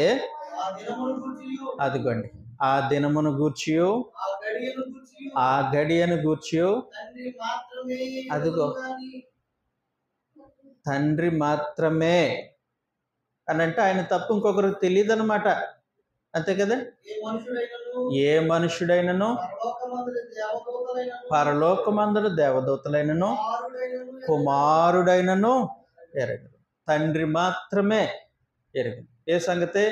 అదిగోండి ఆ దినమును గూర్చియు ఆ గడియను గూర్చియు అదిగో తండ్రి మాత్రమే అని అంటే ఆయన తప్ప ఇంకొకరికి తెలియదు అనమాట. అంతే కదా. ఏ మనుషుడైనను పరలోకమందుల దేవదూతలైనను కుమారుడైనను ఎరగదు, తండ్రి మాత్రమే ఎరగదు. ఏ సంగతి?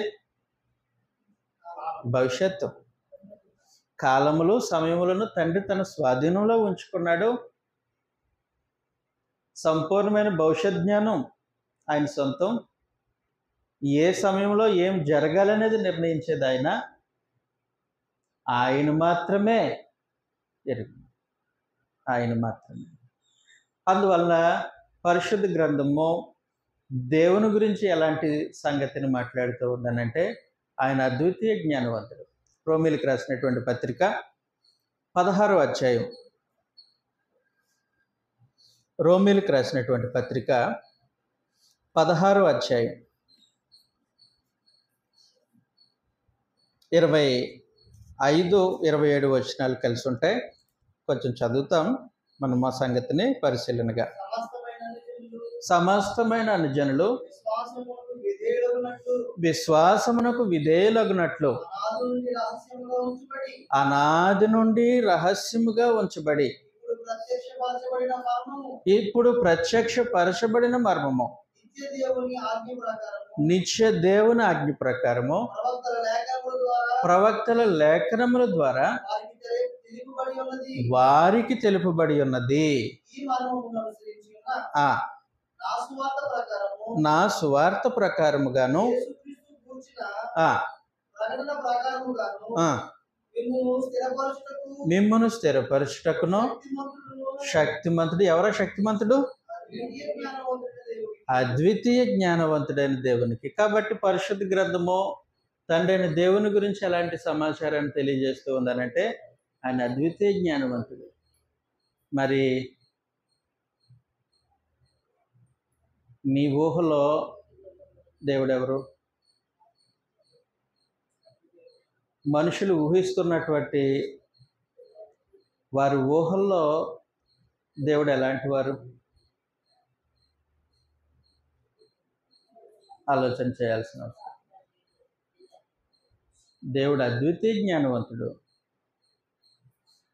భవిష్యత్తు కాలములు సమయములను తండ్రి తన స్వాధీనంలో ఉంచుకున్నాడు. సంపూర్ణమైన భవిష్యత్ జ్ఞానం ఆయన సొంతం. ఏ సమయంలో ఏం జరగాలనేది నిర్ణయించేది ఆయన మాత్రమే ఎరుగు, ఆయన మాత్రమే. అందువల్ల పరిశుద్ధ గ్రంథము దేవుని గురించి ఎలాంటి సంగతిని మాట్లాడుతూ ఉందనంటే ఆయన అద్వితీయ జ్ఞానవంతుడు. రోమీలకు రాసినటువంటి పత్రిక 16వ అధ్యాయం, రోమీలకు రాసినటువంటి పత్రిక 16వ అధ్యాయం 25, 27 వచనాలు కలిసి ఉంటాయి. కొంచెం చదువుతాం మనం ఆ సంగతిని పరిశీలనగా. సమస్తమైన అనుజనులు విశ్వాసమునకు విధేయులగునట్లు అనాది నుండి రహస్యముగా ఉంచబడి ఇప్పుడు ప్రత్యక్షపరచబడిన మర్మము నిత్య దేవుని ఆజ్ఞ ప్రకారము ప్రవక్తల లేఖనముల ద్వారా వారికి తెలుపబడి ఉన్నది. నా సువార్త ప్రకారముగాను మిమ్మును స్థిరపరచుటకును శక్తిమంతుడు. ఎవరా శక్తిమంతుడు? అద్వితీయ జ్ఞానవంతుడైన దేవునికి. కాబట్టి పరిశుద్ధ గ్రంథము తండ్రి అయిన దేవుని గురించి ఎలాంటి సమాచారాన్ని తెలియజేస్తూ ఉందనంటే ఆయన అద్వితీయ జ్ఞానవంతుడు. మరి నీ ఊహలో దేవుడెవరు? మనుషులు ఊహిస్తున్నటువంటి వారి ఊహల్లో దేవుడు ఎలాంటి వారు? ఆలోచన చేయాల్సిన అవసరం. దేవుడు అద్వితీయ జ్ఞానవంతుడు,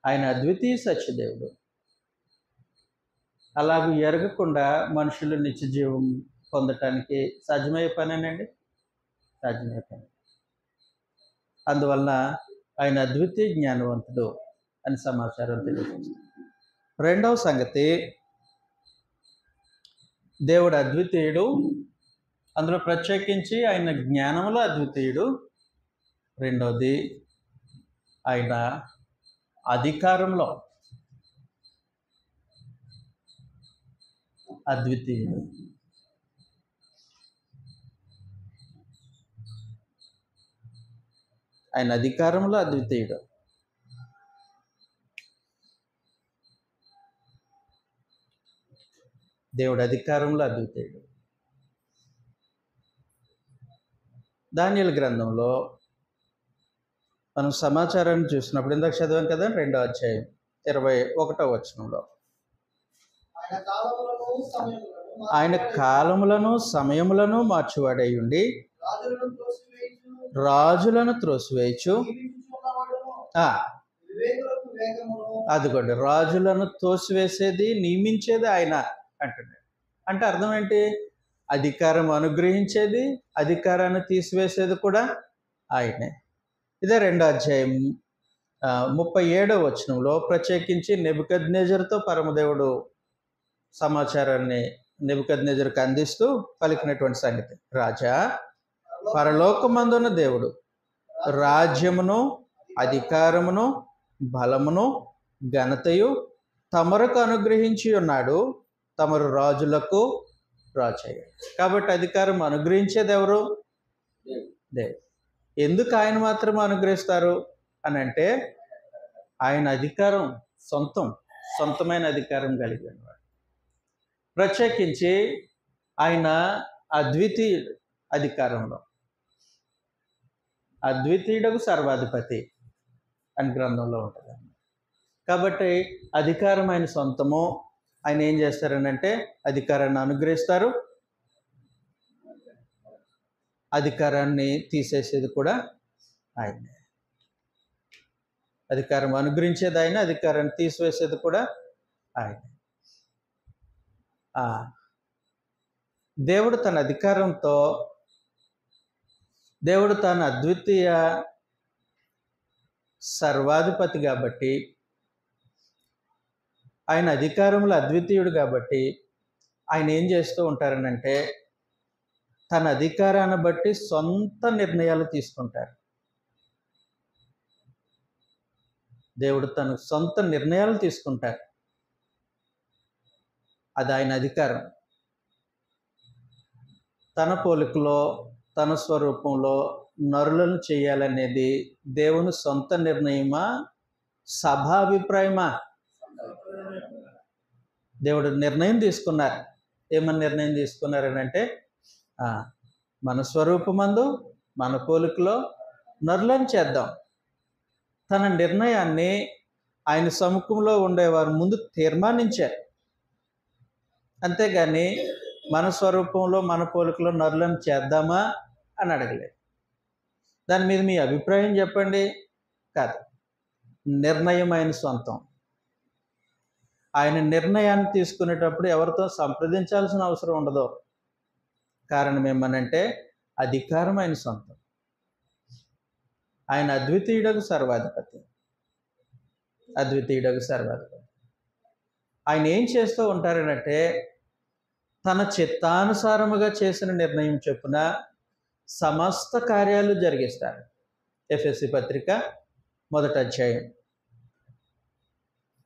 ఆయన అద్వితీయ సత్యదేవుడు. అలాగూ ఎరగకుండా మనుషులు నిత్య జీవం పొందటానికి సాధ్యమయ్యే పనేనండి? సాధ్యమయ్యే పని. అందువలన ఆయన అద్వితీయ జ్ఞానవంతుడు అని సమాచారం తెలియజేస్తుంది. రెండవ సంగతి, దేవుడు అద్వితీయుడు, అందులో ప్రత్యేకించి ఆయన జ్ఞానంలో అద్వితీయుడు. రెండవది, ఆయన అధికారంలో అద్వితీయుడు. ఆయన అధికారంలో అద్వితీయుడు. దేవుడు అధికారంలో అద్వితీయుడు. దానియేలు గ్రంథంలో మనం సమాచారాన్ని చూసినప్పుడు ఇందాక చదివాం కదా, 2వ అధ్యాయం 21వ వచనంలో, ఆయన కాలములను సమయములను మార్చువాడై ఉండి రాజులను త్రోసివేయచ్చు. అదిగోండి, రాజులను తోసివేసేది, నియమించేది ఆయన అంటున్నాడు. అంటే అర్థం ఏంటి? అధికారం అనుగ్రహించేది, అధికారాన్ని తీసివేసేది కూడా ఆయనే. ఇదే 2వ అధ్యాయం 37వ వచనంలో ప్రత్యేకించి నెబుకద్నెజరుతో పరమదేవుడు సమాచారాన్ని నెబుకద్నెజరుకు అందిస్తూ పలికినటువంటి సంగతి, రాజా, పరలోకమందున్న దేవుడు రాజ్యమును, అధికారమును, బలమును, ఘనతయు తమరకు అనుగ్రహించి ఉన్నాడు. తమరు రాజులకు రాజయ్యాడు. కాబట్టి అధికారం అనుగ్రహించేది ఎవరు? దేవుడు. ఎందుకు ఆయన మాత్రం అనుగ్రహిస్తారు అని అంటే, ఆయన అధికారం సొంతమైన అధికారం కలిగి ఉన్నవాడు. ప్రత్యేకించి ఆయన అద్వితీయుడు. అధికారంలో అద్వితీయుడకు సర్వాధిపతి అని గ్రంథంలో ఉంటుంది. కాబట్టి అధికారం ఆయన సొంతము. ఆయన ఏం చేస్తారనంటే అధికారాన్ని అనుగ్రహిస్తారు, అధికారాన్ని తీసేసేది కూడా ఆయనే. అధికారం అనుగ్రహించేది ఆయన, అధికారాన్ని తీసివేసేది కూడా ఆయనే. దేవుడు తన అధికారంతో, దేవుడు తన అద్వితీయ సర్వాధిపతి కాబట్టి, ఆయన అధికారంలో అద్వితీయుడు కాబట్టి ఆయన ఏం చేస్తూ ఉంటారనంటే తన అధికారాన్ని బట్టి సొంత నిర్ణయాలు తీసుకుంటారు. దేవుడు తన సొంత నిర్ణయాలు తీసుకుంటారు. అది ఆయన అధికారం. తన పోలికలో, తన స్వరూపంలో నరులను చేయాలనేది దేవుని సొంత నిర్ణయమా, సభాభిప్రాయమా? దేవుడు నిర్ణయం తీసుకున్నారు. ఏమని నిర్ణయం తీసుకున్నారనంటే, మన స్వరూపమందు, మన పోలికలో నరులను చేద్దాం. తన నిర్ణయాన్ని ఆయన సముఖంలో ఉండేవారు ముందు తీర్మానించారు. అంతేగాని మన స్వరూపంలో, మన పోలికలో నరులను చేద్దామా అని అడగలేదు. దాని మీద మీ అభిప్రాయం చెప్పండి కాదు, నిర్ణయం ఆయన సొంతం. ఆయన నిర్ణయాన్ని తీసుకునేటప్పుడు ఎవరితో సంప్రదించాల్సిన అవసరం ఉండదు. కారణం ఏమనంటే అధికారం ఆయన సొంతం. ఆయన అద్వితీయుడకు సర్వాధిపతి. ఆయన ఏం చేస్తూ ఉంటారనంటే తన చిత్తానుసారముగా చేసిన నిర్ణయం చొప్పున సమస్త కార్యాలు జరిగిస్తారు. ఎఫెసీ పత్రిక 1వ అధ్యాయం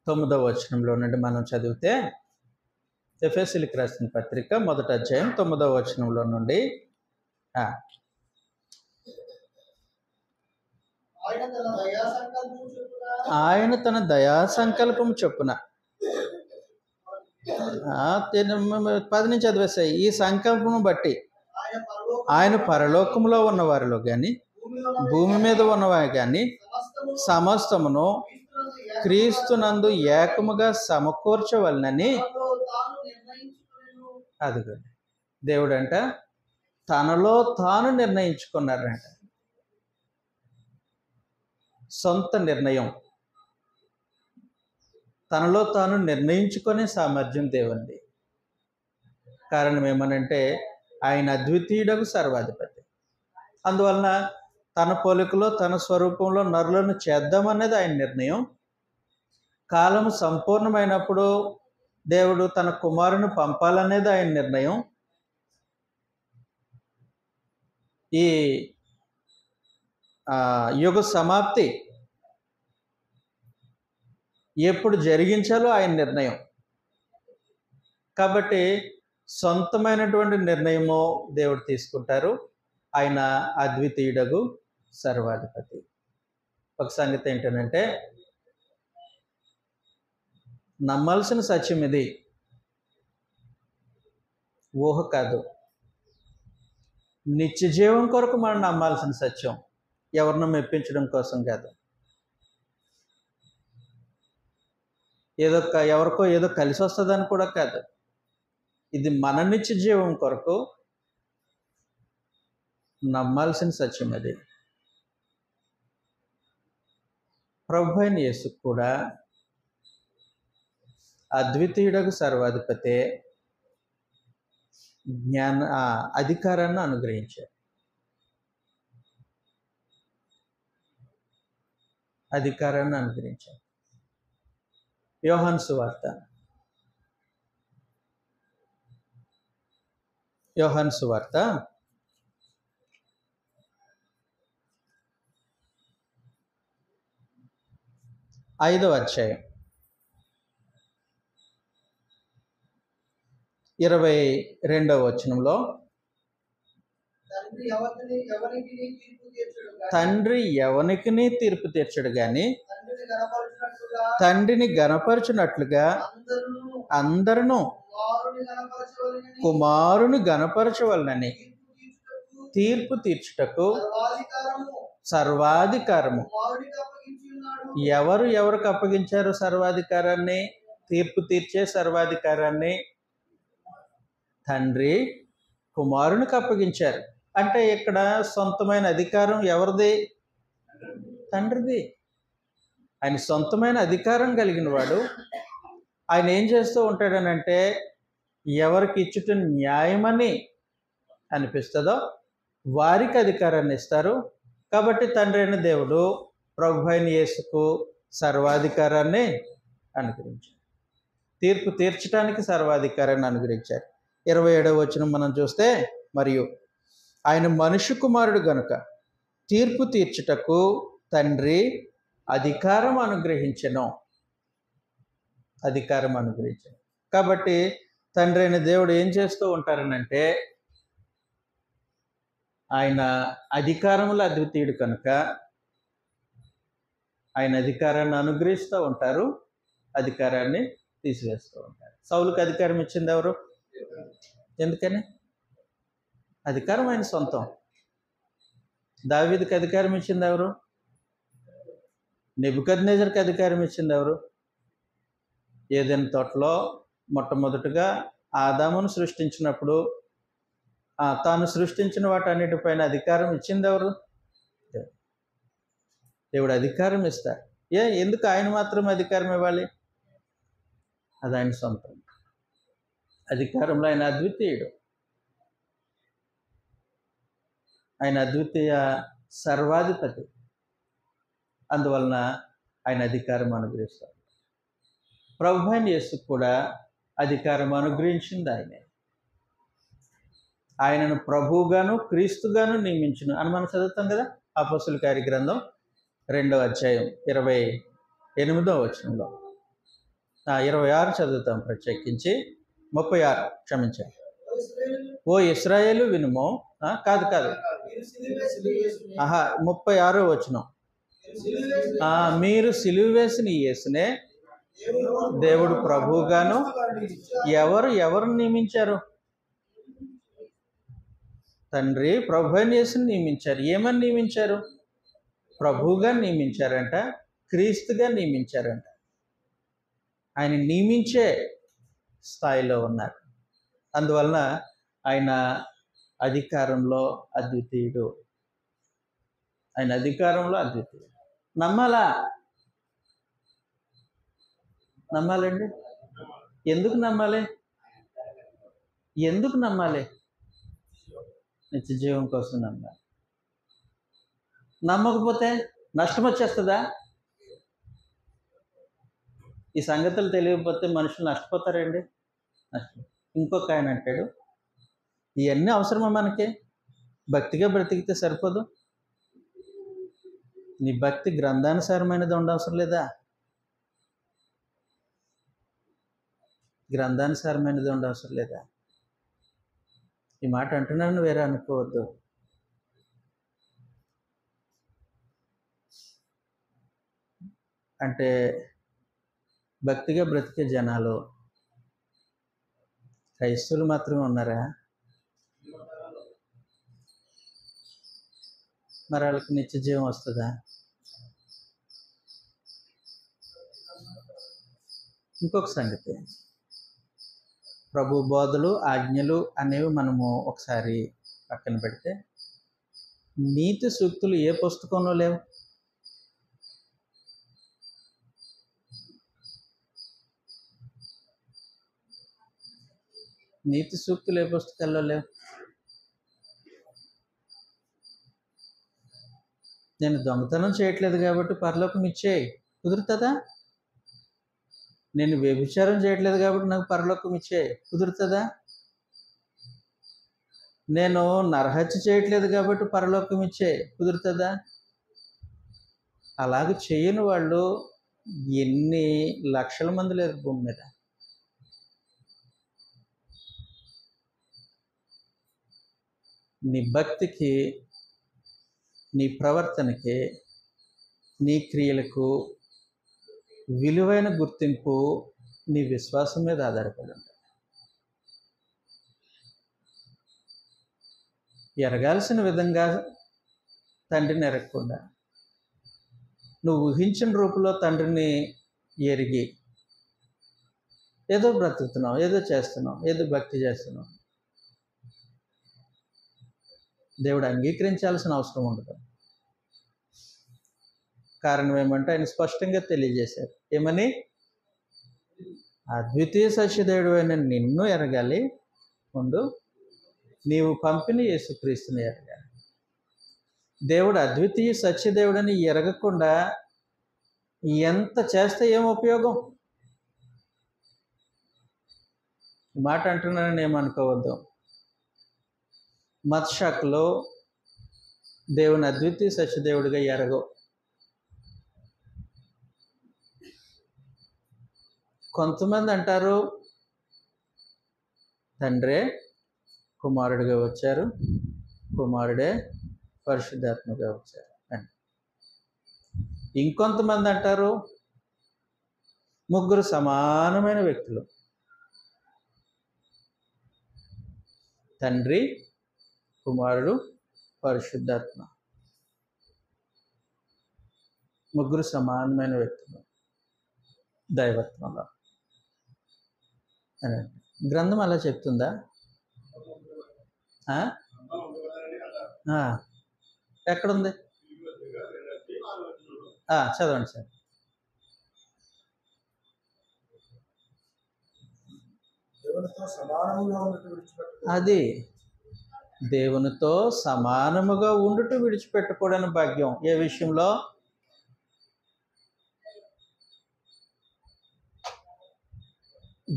9వ వచనంలో నుండి మనం చదివితే, ఎఫెసీలకు రాసిన పత్రిక 1వ అధ్యాయం 9వ వచనంలో నుండి, ఆయన తన దయా సంకల్పం చొప్పున 10 నుంచి చదివేస్తాయి. ఈ సంకల్పం బట్టి ఆయన పరలోకంలో ఉన్నవారిలో కానీ భూమి మీద ఉన్నవారు కానీ సమస్తమును క్రీస్తునందు ఏకముగా సమకూర్చవలనని, అదిగో దేవుడంట తనలో తాను నిర్ణయించుకున్నారంట. సొంత నిర్ణయం, తనలో తాను నిర్ణయించుకునే సామర్థ్యం దేవునిది. కారణం ఏమనంటే ఆయన అద్వితీయుడకు సర్వాధిపతి. అందువలన తన పోలికలో, తన స్వరూపంలో నరులను చేద్దామనేది ఆయన నిర్ణయం. కాలం సంపూర్ణమైనప్పుడు దేవుడు తన కుమారుని పంపాలనేది ఆయన నిర్ణయం. ఈ యుగ సమాప్తి ఎప్పుడు జరిగించాలో ఆయన నిర్ణయం. కాబట్టి సొంతమైనటువంటి నిర్ణయము దేవుడు తీసుకుంటారు. ఆయన అద్వితీయుడగు సర్వాధిపతి. ఒక సంగతి ఏంటంటే, నమ్మాల్సిన సత్యం ఇది, ఊహ కాదు. నిత్య జీవం కొరకు మనం నమ్మాల్సిన సత్యం, ఎవరినో మెప్పించడం కోసం కాదు. ఎవరికో ఏదో కలిసి వస్తుందని కూడా కాదు. ఇది మన నిత్య జీవం కొరకు నమ్మాల్సిన సత్యం అది. ప్రభు అయిన యేసు కూడా అద్వితీయుడకు సర్వాధిపతే అధికారాన్ని అనుగ్రహించారు. యోహాను సువార్త 5వ అధ్యాయం 22వ వచనంలో, తండ్రి ఎవనికిని తీర్పు తీర్చడు గాని తండ్రిని గణపరచునట్లుగా అందరూ కుమారుని గణపరచవలనని తీర్పు తీర్చుటకు సర్వాధికారము. ఎవరికి అప్పగించారు సర్వాధికారాన్ని? తీర్పు తీర్చే సర్వాధికారాన్ని తండ్రి కుమారునికి అప్పగించారు. అంటే ఇక్కడ సొంతమైన అధికారం ఎవరిది? తండ్రిది. ఆయన సొంతమైన అధికారం కలిగిన వాడు. ఆయన ఏం చేస్తూ ఉంటాడనంటే, ఎవరికి ఇచ్చుట న్యాయమని అనిపిస్తుందో వారికి అధికారాన్ని ఇస్తారు. కాబట్టి తండ్రి అయిన దేవుడు ప్రభు అయిన యేసుకు సర్వాధికారాన్ని అనుగ్రహించారు. తీర్పు తీర్చడానికి సర్వాధికారాన్ని అనుగ్రహించారు. 27వ వచనం మనం చూస్తే, మరియు ఆయన మనుష్య కుమారుడు గనుక తీర్పు తీర్చుటకు తండ్రి అధికారం అనుగ్రహించెను. కాబట్టి తండ్రి అయిన దేవుడు ఏం చేస్తూ ఉంటారనంటే, ఆయన అధికారములు అద్వితీయుడు కనుక ఆయన అధికారాన్ని అనుగ్రహిస్తూ ఉంటారు, అధికారాన్ని తీసివేస్తూ ఉంటారు. సౌలుకి అధికారం ఇచ్చింది ఎవరు? ఎందుకని? అధికారం ఆయన సొంతం. దావీదుకి అధికారం ఇచ్చింది ఎవరు? నెబుకద్నెజర్కి అధికారం ఇచ్చింది ఎవరు? ఏదెన్ తోటలో మొట్టమొదటిగా ఆదామును సృష్టించినప్పుడు తాను సృష్టించిన వాటన్నిటిపైన అధికారం ఇచ్చింది ఎవరు? దేవుడు అధికారం ఇస్తారు. ఎందుకు ఆయన మాత్రమే అధికారం ఇవ్వాలి? అది ఆయన సొంతం. అధికారంలో ఆయన అద్వితీయుడు. ఆయన అద్వితీయ సర్వాధిపతి. అందువలన ఆయన అధికారం అనుగ్రహిస్తారు. ప్రభు అయిన యేసుకు కూడా అధికారం అనుగ్రహించింది ఆయనే. ఆయనను ప్రభువుగాను క్రీస్తుగాను నియమించును అని మనం చదువుతాం కదా, అపోస్తలుల కార్యగ్రంథం 2వ అధ్యాయం 28వ వచనంలో. 26 చదువుతాం ప్రత్యేకించి. 36 క్షమించండి. ఓ ఇశ్రాయేలు వినుము. కాదు 36వ వచనం. మీరు సిలువ వేసిన యేసునే దేవుడు ప్రభువుగాను ఎవరు నియమించారు? తండ్రి ప్రభు అయిన యేసుని నియమించారు. ఏమని నియమించారు? ప్రభువుగా నియమించారంట, క్రీస్తుగా నియమించారంట. ఆయన నియమించే స్థాయిలో ఉన్నారు. అందువలన ఆయన అధికారంలో అద్వితీయుడు. నమ్మాలండి. ఎందుకు నమ్మాలి? నిత్య జీవం కోసం నమ్మాలి. నమ్మకపోతే నష్టం వచ్చేస్తుందా? ఈ సంగతులు తెలియకపోతే మనుషులు నష్టపోతారండి. ఇంకొక ఆయన అంటాడు, ఇవన్నీ అవసరమా మనకి? భక్తిగా బ్రతికితే సరిపోదు. నీ భక్తి గ్రంథానుసారమైనది ఉండవసరం లేదా? గ్రంథానుసారమైనది ఉండవసరం లేదా? ఈ మాట అంటున్నాను వేరే అనుకోవద్దు. అంటే భక్తిగా బ్రతికే జనాలు క్రైస్తవులు మాత్రమే ఉన్నారా? మరి వాళ్ళకి నిత్య జీవం వస్తుందా? ఇంకొక సంగతి, ప్రభు బోధలు ఆజ్ఞలు అనేవి మనము ఒకసారి పక్కన పెడితే, నీతి సూక్తులు ఏ పుస్తకంలో లేవు? నీతి సూక్తులు ఏ పుస్తకాల్లో లేవు? నేను దొంగతనం చేయట్లేదు కాబట్టి పరలోకం ఇచ్చేయి, కుదురుతుందా? నేను వ్యభిచారం చేయట్లేదు కాబట్టి నాకు పరలోకం ఇచ్చేయి, కుదురుతుందా? నేను నరహత్య చేయట్లేదు కాబట్టి పరలోకం ఇచ్చేయి, కుదురుతుందా? అలాగ చేయని వాళ్ళు ఎన్ని లక్షల మంది లేరు భూమి మీద. నీ భక్తికి, నీ ప్రవర్తనకి, నీ క్రియలకు విలువైన గుర్తింపు నీ విశ్వాసం మీద ఆధారపడి ఉంటుంది. ఎరగాల్సిన విధంగా తండ్రిని ఎరగకుండా, నువ్వు ఊహించిన రూపంలో తండ్రిని ఎరిగి ఏదో బ్రతుకుతున్నావు, ఏదో చేస్తున్నావు, ఏదో భక్తి చేస్తున్నావు, దేవుడు అంగీకరించాల్సిన అవసరం ఉండదు. కారణం ఏమంటే ఆయన స్పష్టంగా తెలియజేశారు. ఏమని? అద్వితీయ సత్యదేవుడు అయిన నిన్ను ఎరగాలి, ముందు నీవు పంపిన యేసుక్రీస్తుని ఎరగాలి. దేవుడు అద్వితీయ సత్యదేవుడని ఎరగకుండా ఎంత చేస్తే ఏం ఉపయోగం? మాట అంటున్నానని ఏమనుకోవద్దు. మత్షాకులో దేవుని అద్వితీయ సత్యదేవుడిగా ఎరగవు. కొంతమంది అంటారు, తండ్రే కుమారుడిగా వచ్చారు, కుమారుడే పరిశుద్ధాత్మగా వచ్చారు అని. ఇంకొంతమంది అంటారు, ముగ్గురు సమానమైన వ్యక్తులు, తండ్రి, కుమారుడు, పరిశుద్ధాత్మ, ముగ్గురు సమానమైన వ్యక్తులు దైవత్వంలో అని. గ్రంథం అలా చెప్తుందా? ఎక్కడుంది? చదవండి సార్. అది దేవునితో సమానముగా ఉండుట విడిచిపెట్టకూడని భాగ్యం. ఏ విషయంలో?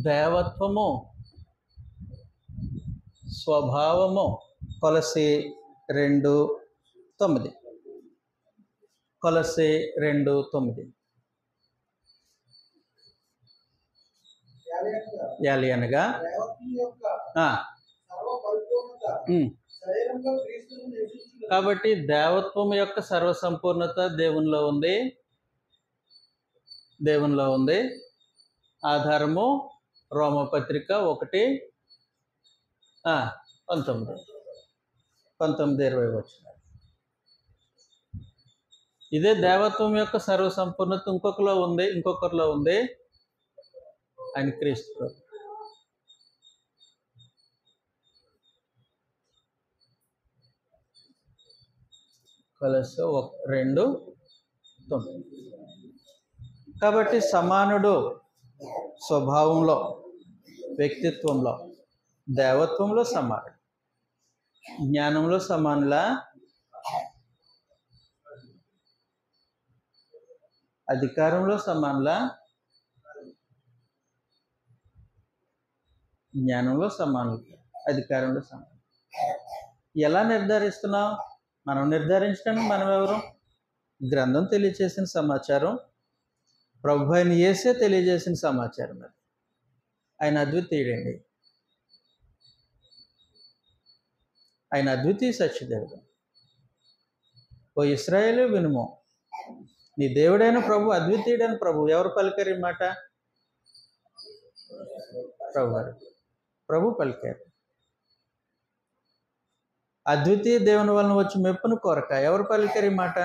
దేవత్వము, స్వభావము. కొలస్సీ 2:9. కొలస్సీ 2:9. యాలి అనగా కాబట్టి దేవత్వం యొక్క సర్వసంపూర్ణత దేవునిలో ఉంది. దేవునిలో ఉంది. ఆధారము రోమపత్రిక 1:19-20 వచ్చిన. ఇదే దేవత్వం యొక్క సర్వసంపూర్ణత ఇంకొకరిలో ఉంది, ఆయన క్రీస్తు. కొలస్సీ 2:9. కాబట్టి సమానుడు స్వభావంలో, వ్యక్తిత్వంలో, దేవత్వంలో సమానుడు, జ్ఞానంలో సమానులా, అధికారంలో సమానులా, జ్ఞానంలో సమానులు, అధికారంలో సమానులు. ఎలా నిర్ధారిస్తున్నాం? మనం నిర్ధారించడానికి మనం ఎవరు? గ్రంథం తెలియజేసిన సమాచారం, ప్రభు అయిన యేసే తెలియజేసిన సమాచారం. అది ఆయన అద్వితీయుడండి, ఆయన అద్వితీయ సత్యదేవుడు. ఓ ఇశ్రాయేలు వినుము, నీ దేవుడైన ప్రభు అద్వితీయుడైన ప్రభు. ఎవరు పలికారు ఈ మాట? ప్రభు పలికారు. అద్వితీయ దేవుని వలన వచ్చి మెప్పును కోరక ఎవరు పలికారు ఈ మాట?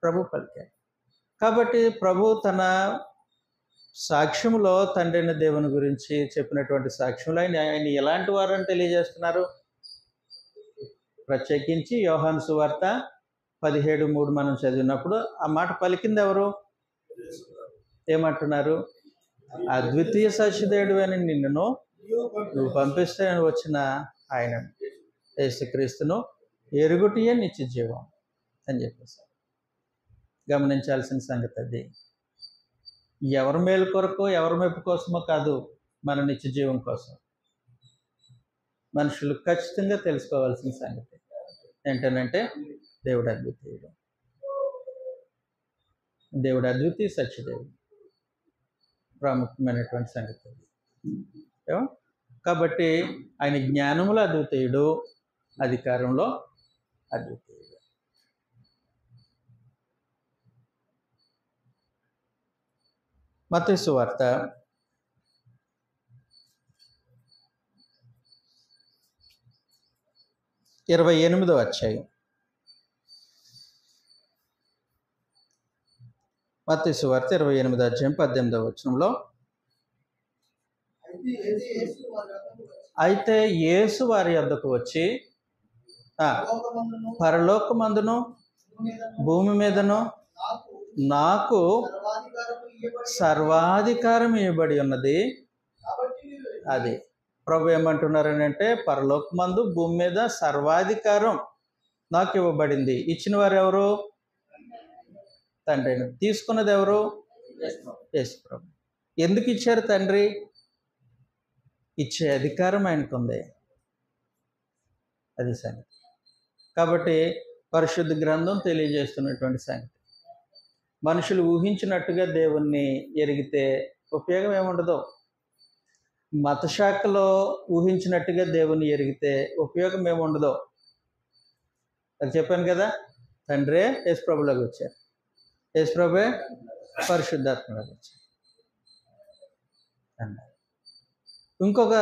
ప్రభు పలికారు. కాబట్టి ప్రభు తన సాక్ష్యంలో తండ్రైన దేవుని గురించి చెప్పినటువంటి సాక్ష్యంలో ఆయన ఎలాంటి వారని తెలియజేస్తున్నారు. ప్రత్యేకించి యోహాను సువార్త 17:3 మనం చదివినప్పుడు ఆ మాట పలికింది ఎవరు? ఏమంటున్నారు? అద్వితీయ సత్యదేవుడు అని నిన్ను నువ్వు పంపిస్తే వచ్చిన ఆయన యేసుక్రీస్తును ఎరుగుటియే నిత్య జీవం అని చెప్పేసి. గమనించాల్సిన సంగతి అది. ఎవరి మేలు కొరకు, ఎవరి మెప్పు కోసమో కాదు, మన నిత్య జీవం కోసం. మనుషులు ఖచ్చితంగా తెలుసుకోవాల్సిన సంగతి ఏంటనంటే దేవుడు అద్వితీయుడు, దేవుడు అద్వితీయ సత్యదేవుడు. ప్రాముఖ్యమైనటువంటి సంగతి. కాబట్టి ఆయన జ్ఞానములో అద్వితీయుడు, అధికారంలో అద్వితీయుడు. మత్తయి సువార్త 28వ అధ్యాయం. మత్తయి సువార్త 28వ అధ్యాయం 18వ వచనంలో, అయితే యేసు వారి యొద్దకు వచ్చి పరలోకమందును భూమి మీదను నాకు సర్వాధికారం ఇవ్వబడి ఉన్నది. అది ప్రభు ఏమంటున్నారని అంటే, పరలోకమందు భూమి మీద సర్వాధికారం నాకు ఇవ్వబడింది. ఇచ్చిన వారు ఎవరు? తండ్రి. తీసుకున్నది ఎవరు? యేసు ప్రభు. ఎందుకు ఇచ్చారు తండ్రి? ఇచ్చే అధికారం ఆయనకుంది. అది సంగతి. కాబట్టి పరిశుద్ధ గ్రంథం తెలియజేస్తున్నటువంటి సంగతి, మనుషులు ఊహించినట్టుగా దేవుణ్ణి ఎరిగితే ఉపయోగం ఏముండదు. మతశాఖలో ఊహించినట్టుగా దేవుణ్ణి ఎరిగితే ఉపయోగం ఏముండదు. అది చెప్పాను కదా, తండ్రే యేసు ప్రభులోకి వచ్చారు, యేసు ప్రభువే పరిశుద్ధాత్మలోకి వచ్చారు అన్నారు. ఇంకొక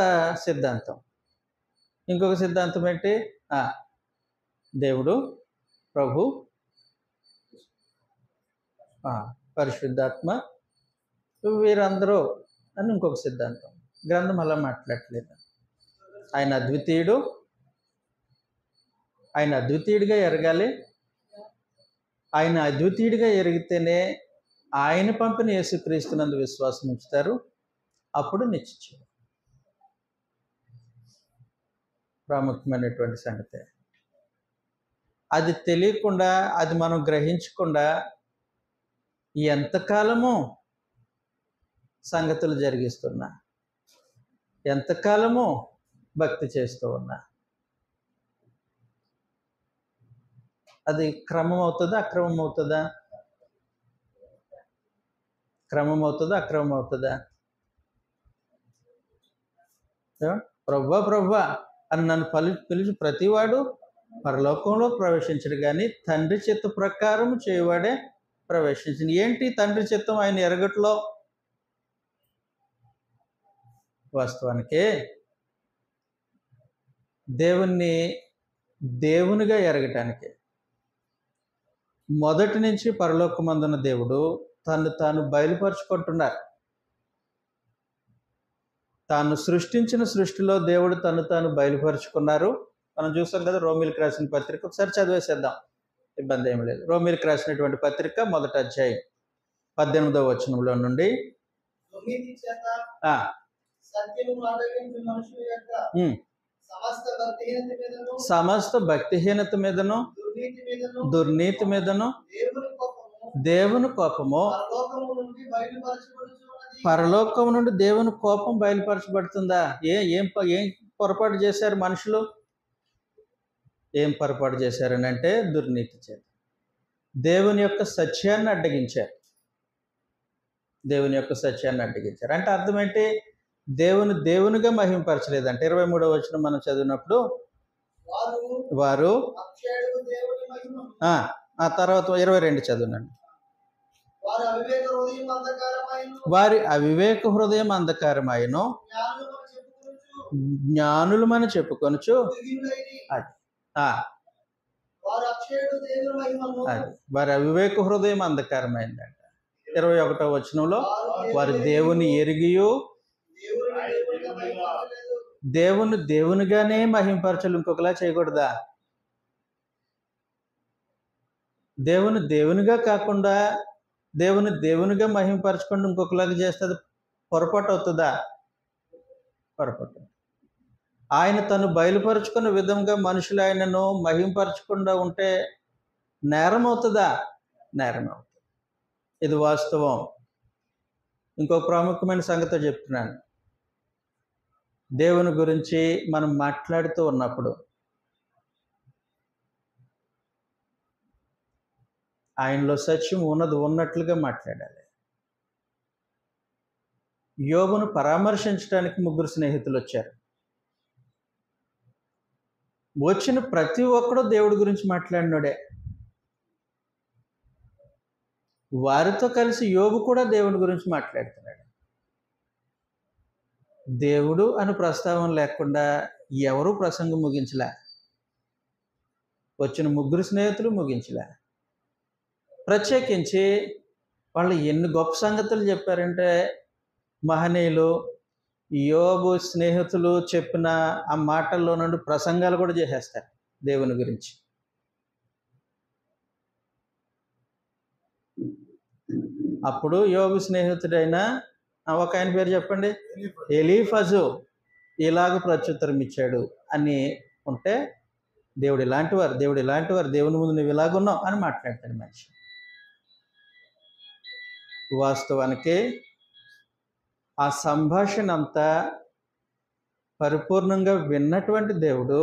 సిద్ధాంతం ఏంటి? దేవుడు, ప్రభు, పరిశుద్ధాత్మ వీరందరూ అని ఇంకొక సిద్ధాంతం. గ్రంథం అలా మాట్లాడలేదు. ఆయన అద్వితీయుడు, ఆయన అద్వితీయుడిగా ఎరగాలి. ఆయన అద్వితీయుడిగా ఎరిగితేనే ఆయన పంపిన యేసుక్రీస్తునందు విశ్వాసం ఉంచుతారు. అప్పుడు నిశ్చయం. ప్రాముఖ్యమైనటువంటి సంగతి. అది తెలియకుండా, అది మనం గ్రహించకుండా ఎంతకాలము సంగతులు జరిగిస్తున్నా, ఎంతకాలము భక్తి చేస్తూ ఉన్నా, అది క్రమం అవుతుందా, అక్రమం అవుతుందా? క్రమం అవుతుందా, అక్రమం అవుతుందా? ప్రభువా ప్రభువా అని నన్ను పిలిచి ప్రతివాడు పరలోకంలో ప్రవేశించడు, కానీ తండ్రి చిత్త ప్రకారం చేయవాడే ప్రవేశించింది. ఏంటి తండ్రి చిత్తం? ఆయన ఎరగట్లో వాస్తవానికి దేవుణ్ణి దేవునిగా ఎరగటానికి మొదటి నుంచి పరలోకమందున దేవుడు తాను బయలుపరుచుకుంటున్నారు. తాను సృష్టించిన సృష్టిలో దేవుడు తాను బయలుపరుచుకున్నారు. మనం చూసాం కదా, రోమిలకు రాసిన పత్రిక ఒకసారి చదివేసేద్దాం, ఇబ్బంది ఏమి లేదు. రోమిలకు రాసినటువంటి పత్రిక 1వ అధ్యాయం 18వ వచనంలో నుండి, సమస్త భక్తిహీనత మీదను దుర్నీతి మీదను దేవుని కోపము పరలోకం నుండి దేవుని కోపం బయలుపరచబడుతుందా? ఏం పొరపాటు చేశారు మనుషులు? ఏం పొరపాటు చేశారని అంటే దుర్నీతి చేత దేవుని యొక్క సత్యాన్ని అడ్డగించారు. దేవుని యొక్క సత్యాన్ని అడ్డగించారు అంటే అర్థం ఏంటి? దేవునిగా మహింపరచలేదంటే 23వ వచనం మనం చదివినప్పుడు వారు ఆ తర్వాత 22 చదువునండి. వారి అవివేక హృదయం అంధకారమాయను, జ్ఞానులమని చెప్పుకొనుచు వారి అవివేక హృదయం అంధకారమైందంట. 21వ వచనంలో వారి దేవుని ఎరిగియు దేవునిగానే మహింపరచలు, ఇంకొకలా చేయకూడదా? దేవునిగా కాకుండా దేవునిగా మహింపరచకుండా ఇంకొకలాగా చేస్తే పొరపాటు అవుతుందా? పొరపాటు. ఆయన తను బయలుపరుచుకున్న విధంగా మనుషులు ఆయనను మహింపరచకుండా ఉంటే నేరం అవుతుందా? నేరం అవుతుంది. ఇది వాస్తవం. ఇంకొక ప్రాముఖ్యమైన సంగతి చెప్తున్నాను. దేవుని గురించి మనం మాట్లాడుతూ ఉన్నప్పుడు ఆయనలో సత్యం ఉన్నట్లుగా మాట్లాడాలి. యోబును పరామర్శించడానికి 3 స్నేహితులు వచ్చారు. వచ్చిన ప్రతి ఒక్కడు దేవుడి గురించి మాట్లాడినోడే. వారితో కలిసి యోబు కూడా దేవుడి గురించి మాట్లాడుతున్నాడు. దేవుడు అని ప్రస్తావన లేకుండా ఎవరు ప్రసంగం ముగించలే. వచ్చిన 3 స్నేహితులు ముగించలే. ప్రత్యేకించి వాళ్ళు ఎన్ని గొప్ప సంగతులు చెప్పారంటే మహనీయులు యోబు స్నేహితులు చెప్పిన ఆ మాటల్లో నుండి ప్రసంగాలు కూడా చేసేస్తారు దేవుని గురించి. అప్పుడు యోబు స్నేహితుడైన ఒక ఆయన పేరు చెప్పండి, ఎలీఫజు ఇలాగ ప్రత్యుత్తరం ఇచ్చాడు అని ఉంటే దేవుడు ఇలాంటి వారు దేవుని ముందు నువ్వు ఇలాగున్నావు అని మాట్లాడతాడు మనిషి. వాస్తవానికి ఆ సంభాషణ అంతా పరిపూర్ణంగా విన్నటువంటి దేవుడు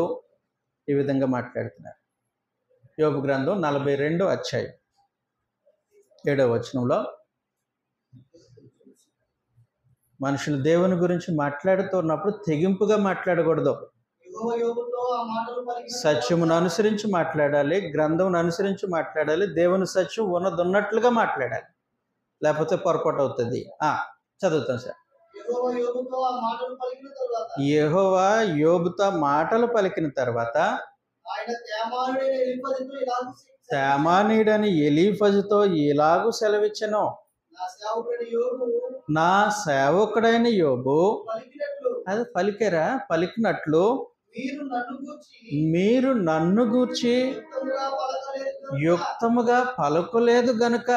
ఈ విధంగా మాట్లాడుతున్నారు. యోబు గ్రంథం 42వ అధ్యాయం 7వ వచనంలో మనుషులు దేవుని గురించి మాట్లాడుతున్నప్పుడు తెగింపుగా మాట్లాడకూడదు. సత్యమును అనుసరించి మాట్లాడాలి, గ్రంథమును అనుసరించి మాట్లాడాలి, దేవుని సత్యం ఉన్నట్లుగా మాట్లాడాలి, లేకపోతే పొరపాటు అవుతుంది. చదువుతాం సార్. యెహోవా యోబుతో మాటలు పలికిన తర్వాత తేమానీయుడని ఎలీఫజుతో ఇలాగూ సెలవిచ్చెను, నా సేవకుడైన యోబు అది పలికినట్లు మీరు నన్ను గూర్చి యుక్తముగా పలుకలేదు గనుక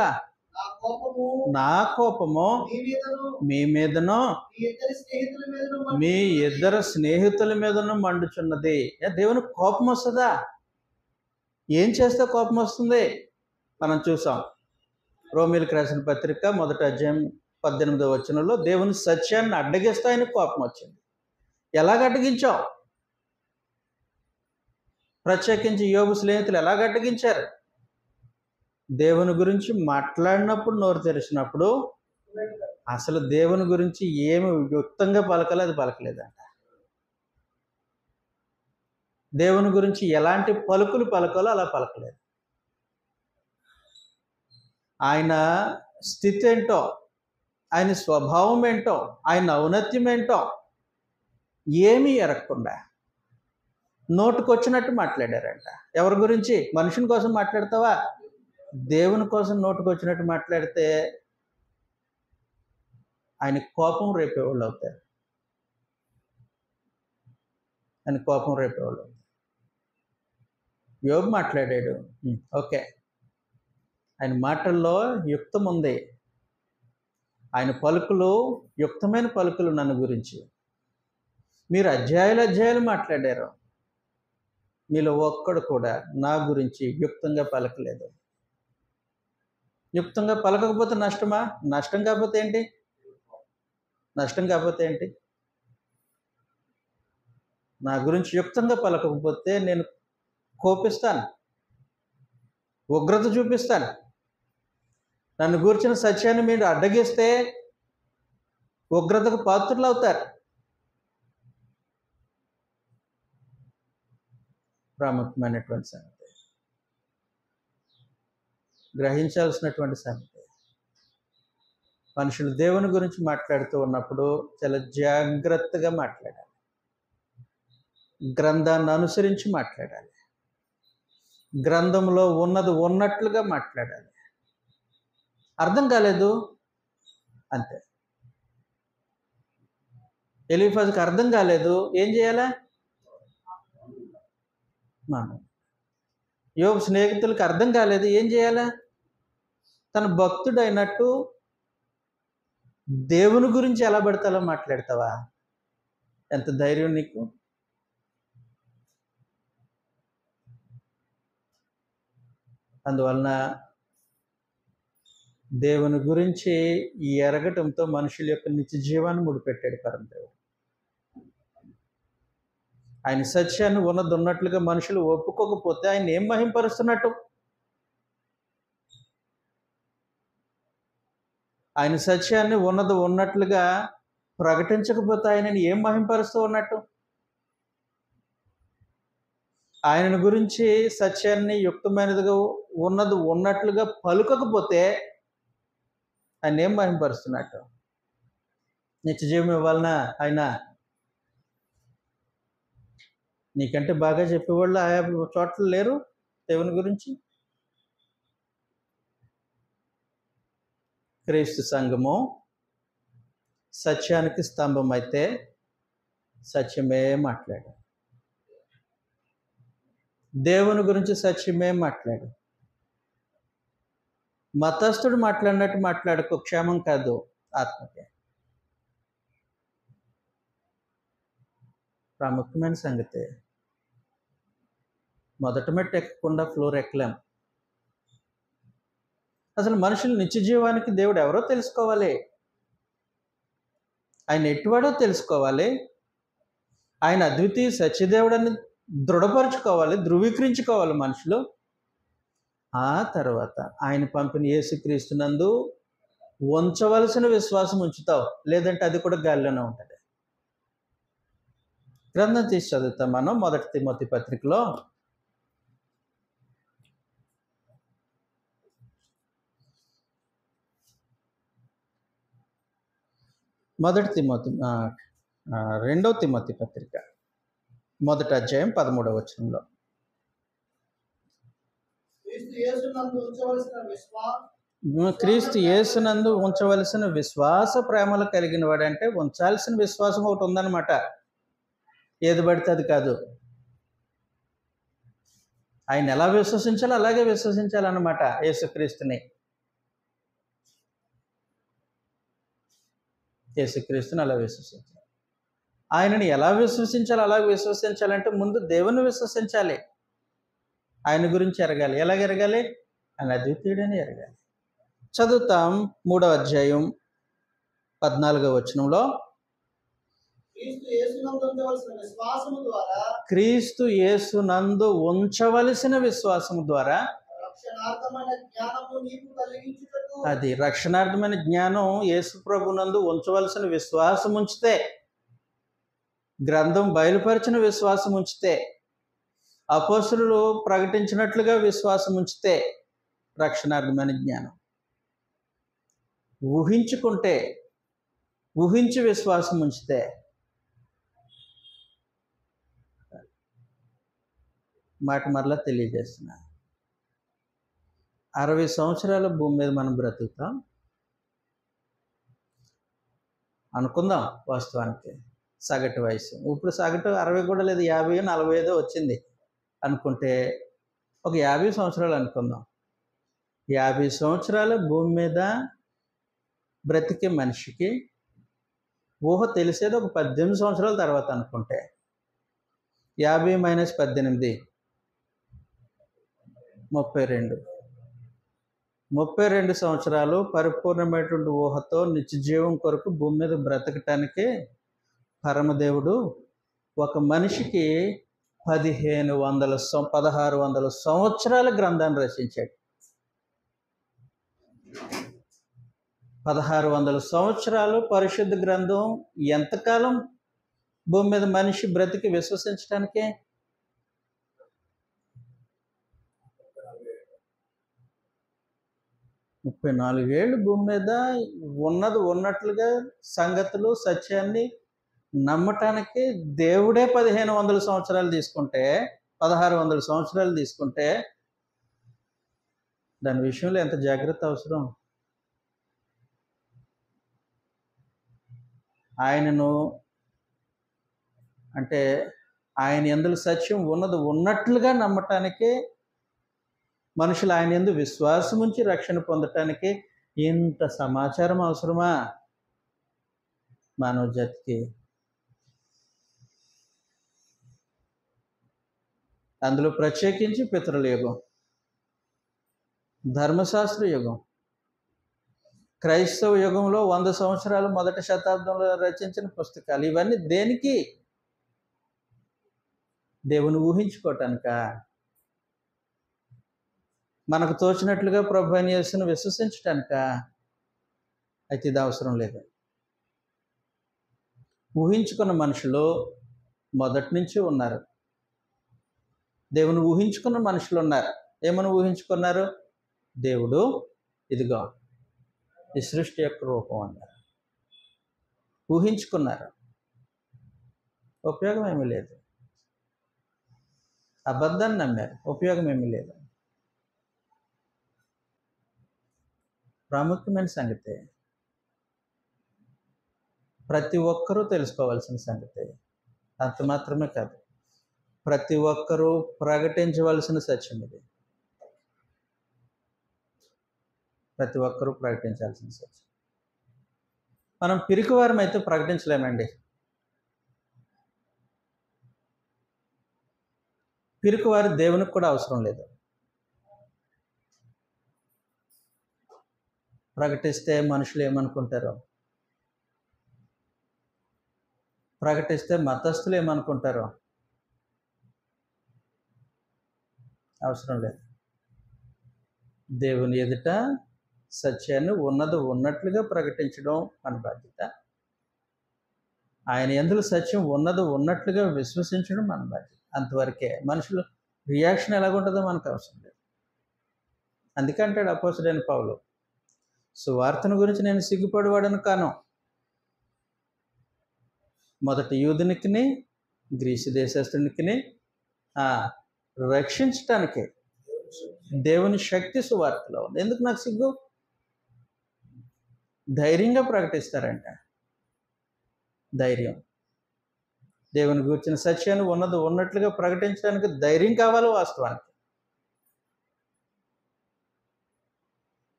నా కోపము మీ మీదను మీ ఇద్దరు స్నేహితుల మీదను మండుచున్నది. దేవుని కోపం వస్తుందా? ఏం చేస్తే కోపం వస్తుంది? మనం చూసాం. రోమీయులకు రాసిన పత్రిక 1వ అధ్యాయం 18వ వచనంలో దేవుని సత్యాన్ని అడ్డగిస్తే ఆయన కోపం వచ్చింది. ఎలాగ అడ్డగించావు? ప్రత్యేకించి యోబు స్నేహితులు ఎలాగ అడ్డగించారు? దేవుని గురించి మాట్లాడినప్పుడు, నోరు తెరిచినప్పుడు అసలు దేవుని గురించి ఏమి యుక్తంగా పలకాలో అది పలకలేదంట. దేవుని గురించి ఎలాంటి పలుకులు పలకాలో అలా పలకలేదు. ఆయన స్థితి ఏంటో, ఆయన స్వభావం ఏంటో, ఆయన ఔన్నత్యం ఏంటో ఏమీ ఎరగకుండా నోటుకొచ్చినట్టు మాట్లాడారంట. ఎవరి గురించి? మనుషుని కోసం మాట్లాడతావా? దేవుని కోసం నోటుకొచ్చినట్టు మాట్లాడితే ఆయన కోపం రేపేవాళ్ళు అవుతారు. ఆయన కోపం రేపేవాళ్ళు అవుతారు. యోబు మాట్లాడాడు, ఓకే, ఆయన మాటల్లో యుక్తం ఉంది, ఆయన పలుకులు యుక్తమైన పలుకులు నన్ను గురించి. మీరు అధ్యాయాలు మాట్లాడారు, మీలో ఒక్కడు కూడా నా గురించి యుక్తంగా పలకలేదు. యుక్తంగా పలకకపోతే నష్టమా? నష్టం కాకపోతే ఏంటి? నష్టం కాకపోతే ఏంటి? నా గురించి యుక్తంగా పలకకపోతే నేను కోపిస్తాను, ఉగ్రత చూపిస్తాను. నన్ను గూర్చిన సత్యాన్ని మీరు అడ్డగిస్తే ఉగ్రతకు పాత్రులు అవుతారు. ప్రాముఖ్యమైనటువంటి సంగతి, గ్రహించాల్సినటువంటి సంగతి. మనుషులు దేవుని గురించి మాట్లాడుతూ ఉన్నప్పుడు చాలా జాగ్రత్తగా మాట్లాడాలి, గ్రంథాన్ని అనుసరించి మాట్లాడాలి, గ్రంథంలో ఉన్నది ఉన్నట్లుగా మాట్లాడాలి. అర్థం కాలేదు అంతే. ఎలీఫజుకు అర్థం కాలేదు, ఏం చేయాలా? మనం యోబు స్నేహితులకు అర్థం కాలేదు, ఏం చేయాలా? తన భక్తుడైనట్టు దేవుని గురించి ఎలా పడితే అలా మాట్లాడతావా? ఎంత ధైర్యం నీకు? అందువలన దేవుని గురించి ఎరగటంతో మనుషుల యొక్క నిత్య జీవాన్ని ముడిపెట్టాడు పరమదేవుడు. ఆయన సత్యాన్ని ఉన్నది ఉన్నట్లుగా మనుషులు ఒప్పుకోకపోతే ఆయన ఏం మహింపరుస్తున్నట్టు? ఆయన సత్యాన్ని ఉన్నది ఉన్నట్లుగా ప్రకటించకపోతే ఆయనని ఏం మహింపరుస్తూ ఉన్నట్టు? ఆయనను గురించి సత్యాన్ని యుక్తమైనదిగా ఉన్నది ఉన్నట్లుగా పలుకకపోతే ఆయన ఏం మహింపరుస్తున్నట్టు? నిత్యజీవం ఇవ్వాలన్నా ఆయన నీకంటే బాగా చెప్పేవాళ్ళు ఆయా చోట్ల లేరు దేవుని గురించి. క్రీస్తు సంఘము సత్యానికి స్తంభం అయితే సత్యమే మాట్లాడు, దేవుని గురించి సత్యమే మాట్లాడు. మతస్థుడు మాట్లాడినట్టు మాట్లాడుకో, క్షేమం కాదు ఆత్మకే. ప్రాముఖ్యమైన సంగతి. మొదట మెట్టు ఎక్కకుండా ఫ్లోర్ ఎక్కలేం. అసలు మనుషులు నిత్య జీవానికి దేవుడు ఎవరో తెలుసుకోవాలి, ఆయన ఎట్టివాడో తెలుసుకోవాలి, ఆయన అద్వితీయ సత్యదేవుడని దృఢపరచుకోవాలి, ధృవీకరించుకోవాలి మనుషులు. ఆ తర్వాత ఆయన పంపిన యేసుక్రీస్తునందు ఉంచవలసిన విశ్వాసం ఉంచుతావు, లేదంటే అది కూడా గాలిలోనే ఉంటుంది. గ్రంథం తీసి చదువుతాం మనం. 1 తిమోతి పత్రికలో 2 తిమోతి పత్రిక 1వ అధ్యాయం 13వ వచనంలో క్రీస్తు యేసునందు ఉంచవలసిన విశ్వాస ప్రేమలు కలిగిన వాడంటే ఉంచాల్సిన విశ్వాసం ఒకటి ఉందన్నమాట. ఏది పడితే అది కాదు. ఆయన ఎలా విశ్వసించాలో అలాగే విశ్వసించాలన్నమాట. యేసుక్రీస్తుని అలా విశ్వసించాలి. ఆయనని ఎలా విశ్వసించాలి అలాగే విశ్వసించాలంటే ముందు దేవుని విశ్వసించాలి, ఆయన గురించి ఎరగాలి. ఎలాగ ఎరగాలి? ఆయన అద్వితీయుడని ఎరగాలి. చదువుతాం 3వ అధ్యాయం 14వ వచనంలో, క్రీస్తు యేసునందు ఉంచవలసిన విశ్వాసము ద్వారా అది రక్షణార్థమైన జ్ఞానం. యేసు ప్రభునందు ఉంచవలసిన విశ్వాసం ఉంచితే, గ్రంథం బయలుపరిచిన విశ్వాసం ఉంచితే, అపోస్తలులు ప్రకటించినట్లుగా విశ్వాసం ఉంచితే రక్షణార్థమైన జ్ఞానం. ఊహించి విశ్వాసం ఉంచితే మాట మరలా తెలియజేస్తున్నా. 60 సంవత్సరాల భూమి మీద మనం బ్రతుకుతాం అనుకుందాం. వాస్తవానికి సగటు వయసు ఇప్పుడు సగటు 60 కూడా లేదు, 50 45 వచ్చింది అనుకుంటే ఒక 50 సంవత్సరాలు అనుకుందాం. 50 సంవత్సరాల భూమి మీద బ్రతికే మనిషికి ఊహ తెలిసేది ఒక 18 సంవత్సరాల తర్వాత అనుకుంటే 50 - 18 32. 32 సంవత్సరాలు పరిపూర్ణమైనటువంటి ఊహతో నిత్య జీవం కొరకు భూమి మీద బ్రతకటానికి పరమదేవుడు ఒక మనిషికి 1600 సంవత్సరాల గ్రంథాన్ని రచించాడు. 1600 సంవత్సరాలు పరిశుద్ధ గ్రంథం ఎంతకాలం భూమి మీద మనిషి బ్రతికి విశ్వసించడానికే? 34 ఏళ్ళు భూమి మీద ఉన్నది ఉన్నట్లుగా సంగతులు సత్యాన్ని నమ్మటానికి దేవుడే 1500 సంవత్సరాలు తీసుకుంటే 1600 సంవత్సరాలు తీసుకుంటే దాని విషయంలో ఎంత జాగ్రత్త అవసరం? ఆయనను అంటే ఆయన యందు సత్యం ఉన్నది ఉన్నట్లుగా నమ్మటానికి, మనుషులు ఆయన యందు విశ్వాసం ఉంచి రక్షణ పొందటానికి ఇంత సమాచారం అవసరమా మానవ జాతికి? అందులో ప్రత్యేకించి పితరుల యుగం, ధర్మశాస్త్ర యుగం, క్రైస్తవ యుగంలో 100 సంవత్సరాలు మొదటి శతాబ్దంలో రచించిన పుస్తకాలు, ఇవన్నీ దేనికి? దేవుని ఊహించుకోవటానికా? మనకు తోచినట్లుగా ప్రభు అయిన యేసును విశ్వసించటానికా? అయితే ఇది అవసరం లేదు. ఊహించుకున్న మనుషులు మొదటి నుంచి ఉన్నారు. దేవుని ఊహించుకున్న మనుషులు ఉన్నారు. ఏమని ఊహించుకున్నారు? దేవుడు ఇదిగో ఈ సృష్టి యొక్క రూపం అన్నారు. ఊహించుకున్నారు. ఉపయోగం ఏమీ లేదు. అబద్ధాన్ని నమ్మారు. ఉపయోగం ఏమీ లేదు. ప్రాముఖ్యమైన సంగతి, ప్రతి ఒక్కరూ తెలుసుకోవాల్సిన సంగతి. అంత మాత్రమే కాదు, ప్రతి ఒక్కరూ ప్రకటించవలసిన సత్యం ఇది. ప్రతి ఒక్కరూ ప్రకటించాల్సిన సత్యం. మనం పిరికివారం అయితే ప్రకటించలేమండి. పిరికివారు దేవునికి కూడా అవసరం లేదు. ప్రకటిస్తే మనుషులు ఏమనుకుంటారో, ప్రకటిస్తే మతస్థులు ఏమనుకుంటారో అవసరం లేదు. దేవుని ఎదుట సత్యాన్ని ఉన్నది ఉన్నట్లుగా ప్రకటించడం మన బాధ్యత. ఆయన యందు సత్యం ఉన్నది ఉన్నట్లుగా విశ్వసించడం మన బాధ్యత. అంతవరకే. మనుషులు రియాక్షన్ ఎలాగుంటుందో మనకు అవసరం లేదు. అందుకే అంటాడు అపోస్తలుడైన పౌలు, సువార్తను గురించి నేను సిగ్గుపడేవాడను కాను. మొదటి యూదునికిని గ్రీసు దేశస్థునికిని రక్షించటానికి దేవుని శక్తి సువార్తలో ఉంది. ఎందుకు నాకు సిగ్గు? ధైర్యంగా ప్రకటిస్తారంట. ధైర్యం. దేవుని గురించిన సత్యాన్ని ఉన్నది ఉన్నట్లుగా ప్రకటించడానికి ధైర్యం కావాలి. వాస్తవానికి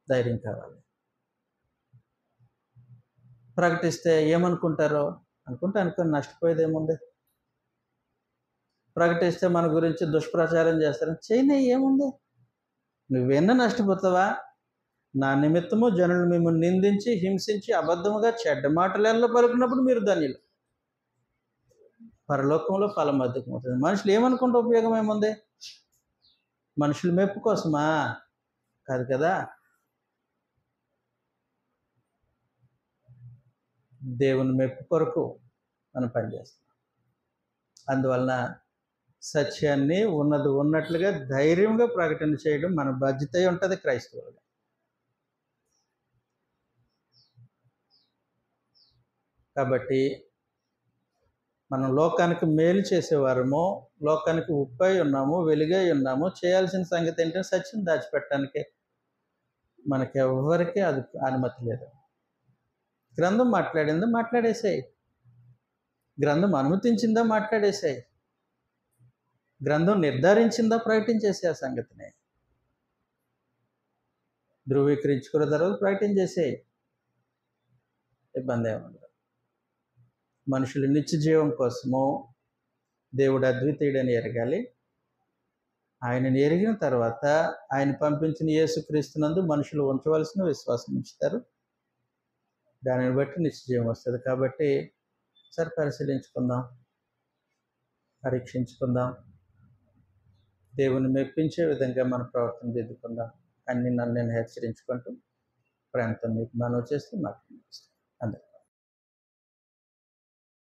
ధైర్యం కావాలి. ప్రకటిస్తే ఏమనుకుంటారో అనుకొని నష్టపోయేది ఏముంది? ప్రకటిస్తే మన గురించి దుష్ప్రచారం చేస్తారని చేయనే ఏముంది? నువ్వేనా నష్టపోతావా? నా నిమిత్తము జనులు మిమ్మల్ని నిందించి హింసించి అబద్ధముగా చెడ్డ మాటలలో పలుకున్నప్పుడు మీరు ధన్యులు, పరలోకంలో ఫలం అధికమవుతుంది. మనుషులు ఏమనుకుంటే ఉపయోగం ఏముంది? మనుషుల మెప్పు కోసమా? కాదు కదా. దేవుని మెప్పు కొరకు మనం పనిచేస్తాం. అందువలన సత్యాన్ని ఉన్నది ఉన్నట్లుగా ధైర్యంగా ప్రకటన చేయడం మన బాధ్యత ఉంటుంది క్రైస్తవులుగా. కాబట్టి మనం లోకానికి మేలు చేసేవారము, లోకానికి ఉప్పై ఉన్నాము, వెలుగై ఉన్నాము. చేయాల్సిన సంగతి ఏంటంటే సత్యం దాచిపెట్టడానికి మనకెవ్వరికీ అది అనుమతి లేదు. గ్రంథం మాట్లాడిందా? మాట్లాడేసాయి. గ్రంథం అనుమతించిందా? మాట్లాడేసాయి. గ్రంథం నిర్ధారించిందా? ప్రకటించేసే ఆ సంగతిని ధృవీకరించుకున్న తర్వాత ప్రకటన చేసేయి. ఇబ్బంది ఏముండదు. మనుషులు నిత్య జీవం కోసము దేవుడు అద్వితీయుడని ఎరగాలి. ఆయనను ఎరిగిన తర్వాత ఆయన పంపించిన యేసుక్రీస్తునందు మనుషులు ఉంచవలసిన విశ్వాసం ఉంచుతారు. దానిని బట్టి నిశ్చయం వస్తుంది. కాబట్టి సరే పరిశీలించుకుందాం, పరీక్షించుకుందాం, దేవుని మెప్పించే విధంగా మన ప్రవర్తన దిద్దుకుందాం అని నన్ను నేను హెచ్చరించుకుంటూ ప్రేమతో మీకు మనవి చేస్తూ మాట్లాడుతున్నాను. అందరికీ